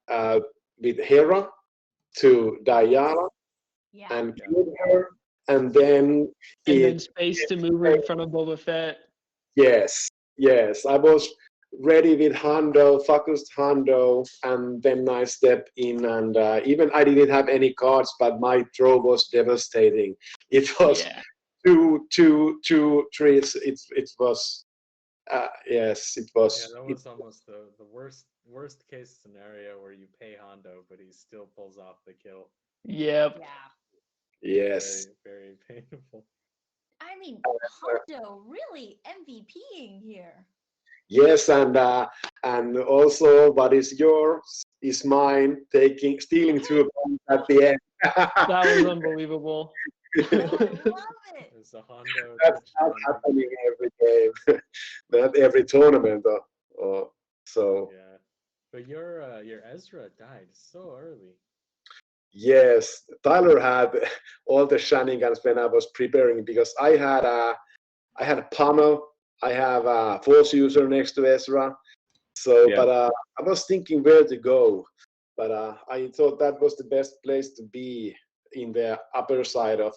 with Hera to Diana Yeah. and Yeah. killed her, and then And then it space to move her in front of Boba Fett. yes, I was ready with Hondo, focused Hondo, and then I stepped in, and even I didn't have any cards, but my throw was devastating. It was Yeah. two trees. It was yes, it was. Yeah, that was almost the worst case scenario where you pay Hondo, but he still pulls off the kill. Yep. Yeah. Yes. Very painful. I mean, Hondo really MVPing here. Yes, and also what is yours is mine. Stealing 2 points at the end. That was unbelievable. I love it. There's a Hondo That's not touchdown. happening every game, not every tournament. So Yeah, but your Ezra died so early. yes, Tyler had all the shenanigans when I was preparing because I had a Pommel, I have a Force user next to Ezra. So, Yeah. but I was thinking where to go, but I thought that was the best place to be in the upper side uh,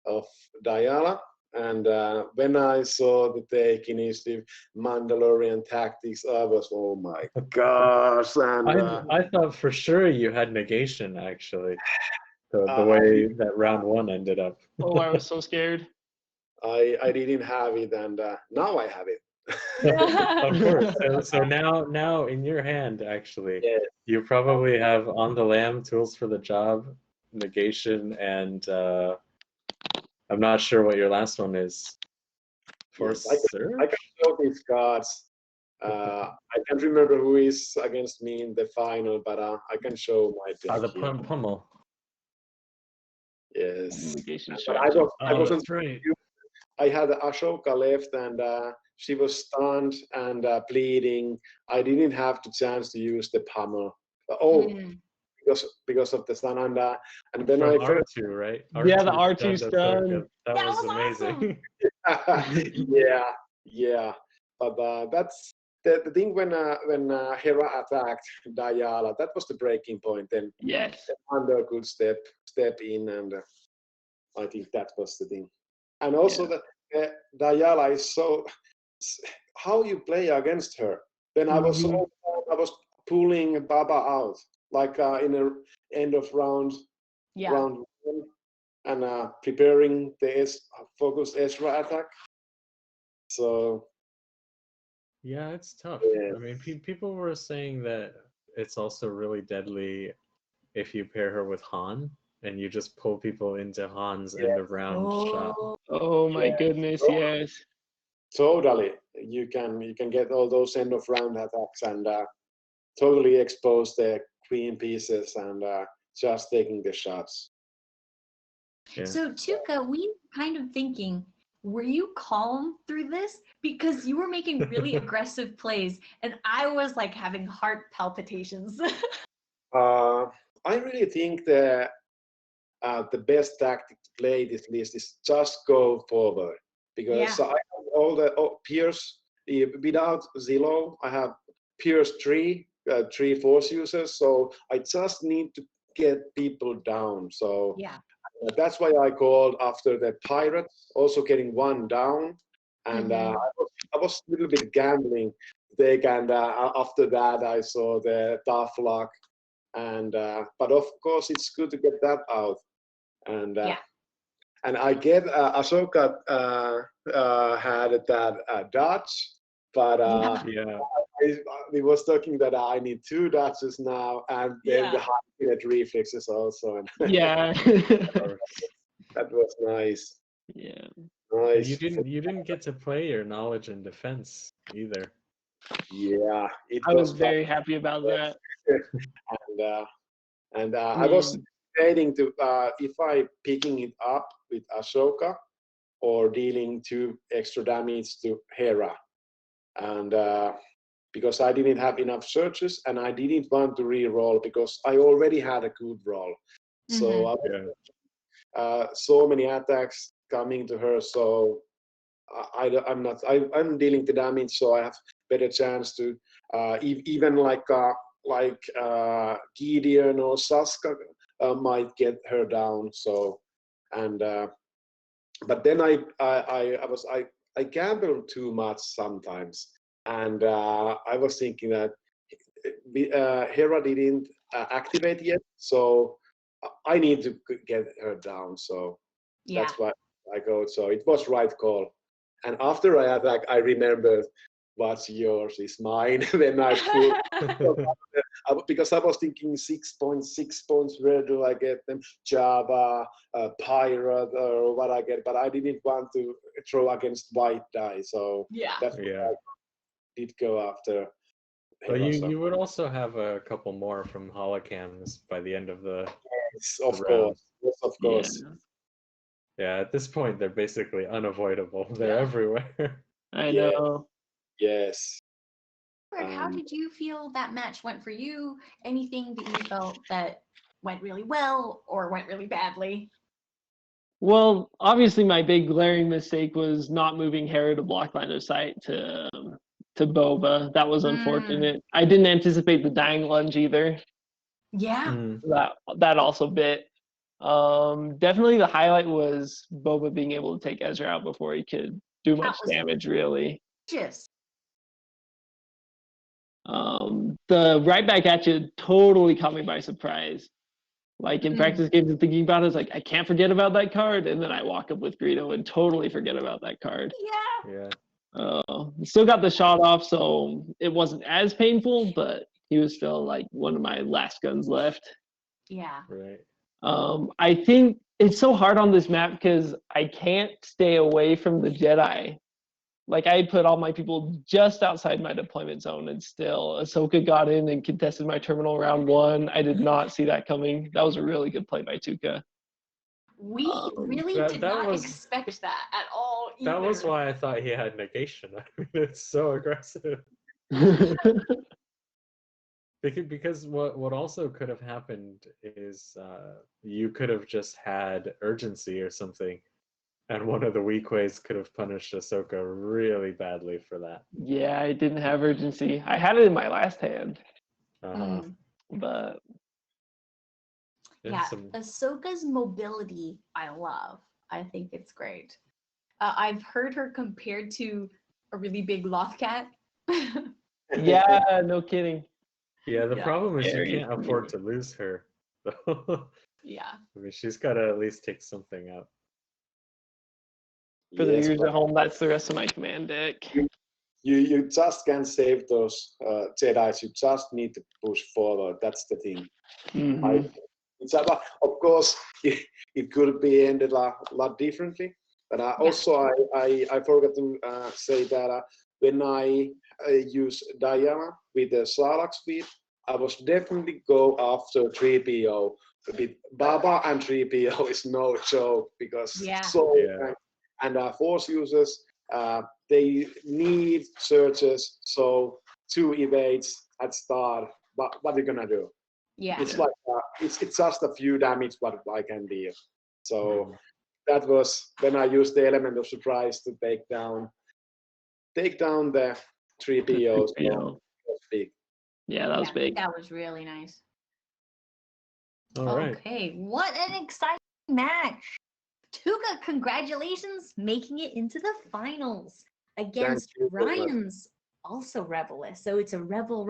of Diala. And when I saw the take initiative, Mandalorian tactics, I was, oh my gosh! And I thought for sure you had negation actually. The I, way that round 1 ended up. Oh, I was so scared. I didn't have it, and now I have it. Of course. So now in your hand actually, Yeah. you probably have on the lam, tools for the job, negation, and I'm not sure what your last one is. Yes, Force I can surge? show these cards. I can't remember who is against me in the final, but I can show my deck The here. pummel. Yes, Communication but strategy. I wasn't. That's right. I had Ashoka left, and she was stunned and bleeding. I didn't have the chance to use the pummel. Oh, Mm. because of the stun, and then From I felt. R2, right? Yeah, the R2 R2 stun, that's so stun. good. That That was was amazing. Yeah, yeah. But that's the thing when Hera attacked Diala. That was the breaking point. Then Yes. Under could step in, and I think that was the thing. And also Yeah. the Diala is so how you play against her. Then I was Mhm. pulling Baba out like in the end of Yeah. round 1, and preparing the focused Ezra attack. So Yeah, it's tough. yeah, I mean, people were saying that it's also really deadly if you pair her with Han and you just pull people into Han's end of round shot. Oh, Oh my yeah, goodness, yes. totally. You can get all those end of round attacks and totally expose the queen pieces and just taking the shots. Yeah. so Tuuka, we were kind of thinking, were you calm through this? Because you were making really aggressive plays, and I was like having heart palpitations. I really think the best tactic to play this list is just go forward because Yeah. I have all the Pierce without Zillow. I have Pierce 3 three force users, so I just need to get people down. So Yeah. that's why I called after the pirates, also getting one down, and I was a little bit gambling. And after that, I saw the tough luck, and but of course it's good to get that out, and and I get Ahsoka had that dodge, but Yeah. we was talking that I need two dodges now, and then the high minute reflexes also, and Yeah. that was nice. Yeah. And Nice. you didn't get to play your knowledge and defense either. Yeah, it I was was very happy about that. and I was Mm. debating to if I picking it up with Ahsoka or dealing 2 extra damage to Hera, and because I didn't have enough searches and I didn't want to re-roll because I already had a good roll, so I so many attacks coming to her, so I'm dealing the damage, so I have better chance to even like Gideon or Saska might get her down. So and but then I gambled too much sometimes, and I was thinking that Hera didn't activate yet, so I need to get her down. So that's why I go. So it was right call. And after I attack, I remembered what's yours is mine. Then I put because I was thinking 6 points. Where do I get them? Java, Pirate, or what I get. But I didn't want to throw against white die, so that's why I did go after. Well, you would also have a couple more from holocams by the end of the yes, of round. course. Yes, of course. Yeah, at this point they're basically unavoidable. They're everywhere. I know. Yes. How did you feel that match went for you? Anything that you felt that went really well or went really badly? Well, obviously my big glaring mistake was not moving Hera to block line of sight to Boba. That was unfortunate. I didn't anticipate the dying lunge either. Yeah. That also bit. Definitely the highlight was Boba being able to take Ezra out before he could do much damage, really. Just. The right back at you totally caught me by surprise. Like in practice games and thinking about it, it's like I can't forget about that card, and then I walk up with Greedo and totally forget about that card. Yeah. Still got the shot off, so it wasn't as painful, but he was still like one of my last guns left. Yeah. Right. I think it's so hard on this map because I can't stay away from the Jedi. Like I put all my people just outside my deployment zone, and still Ahsoka got in and contested my terminal round 1. I did not see that coming. That was a really good play by Tuuka. We really did not expect that at all either. That was why I thought he had negation. I mean, it's so aggressive. Because what also could have happened is you could have just had urgency or something, and one of the weak ways could have punished Ahsoka really badly for that. Yeah, I didn't have urgency. I had it in my last hand. But yeah, Ahsoka's mobility I love. I think it's great. I've heard her compared to a really big Lothcat. Yeah, no kidding. Yeah, the problem is you can't afford to lose her. Yeah. I mean, she's got to at least take something out. For the viewers at home, that's the rest of my command deck. You just can't save those Jedi's. You just need to push forward. That's the thing. It's about, of course, it could be ended a lot differently. But also, I forgot to say that when I use Diana with the Sarlacc speed, I was definitely go after 3PO. With Baba and 3PO is no joke because and Force users, they need searches, so 2 evades at start. But what are you gonna do? Yeah, it's like it's just a few damage what I can deal. So that was when I used the element of surprise to take down the 3POs. Yeah, that was Yeah, big. That was really nice. All right. Okay, what an exciting match. Tuuka, congratulations, making it into the finals against you very much. Ryan's also Rebel-less. So it's a Rebel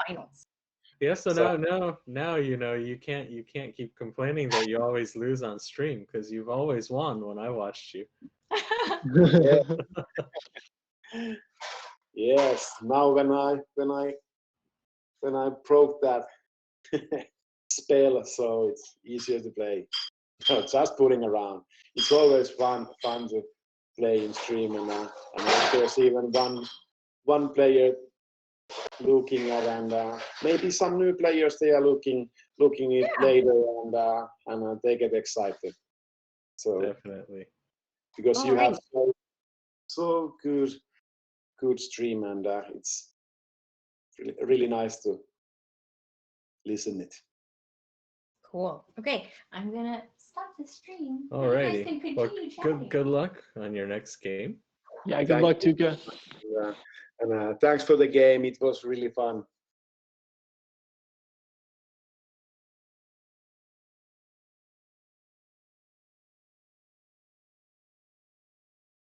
finals. Yeah, so So- now you can't keep complaining that you always lose on stream because you've always won when I watched you. Yes. Now when I broke that spell, so it's easier to play. No, just putting around. It's always fun to play in stream, and if there's even one player looking at, and maybe some new players they are looking it later, and they get excited. So Definitely. because you have Alright. so good stream, and it's really nice to listen it. Cool. Okay, I'm gonna stop the stream. You guys Alrighty. can Well, continue chatting. good luck on your next game. Yeah, good luck, Tuuka. And thanks for the game. It was really fun.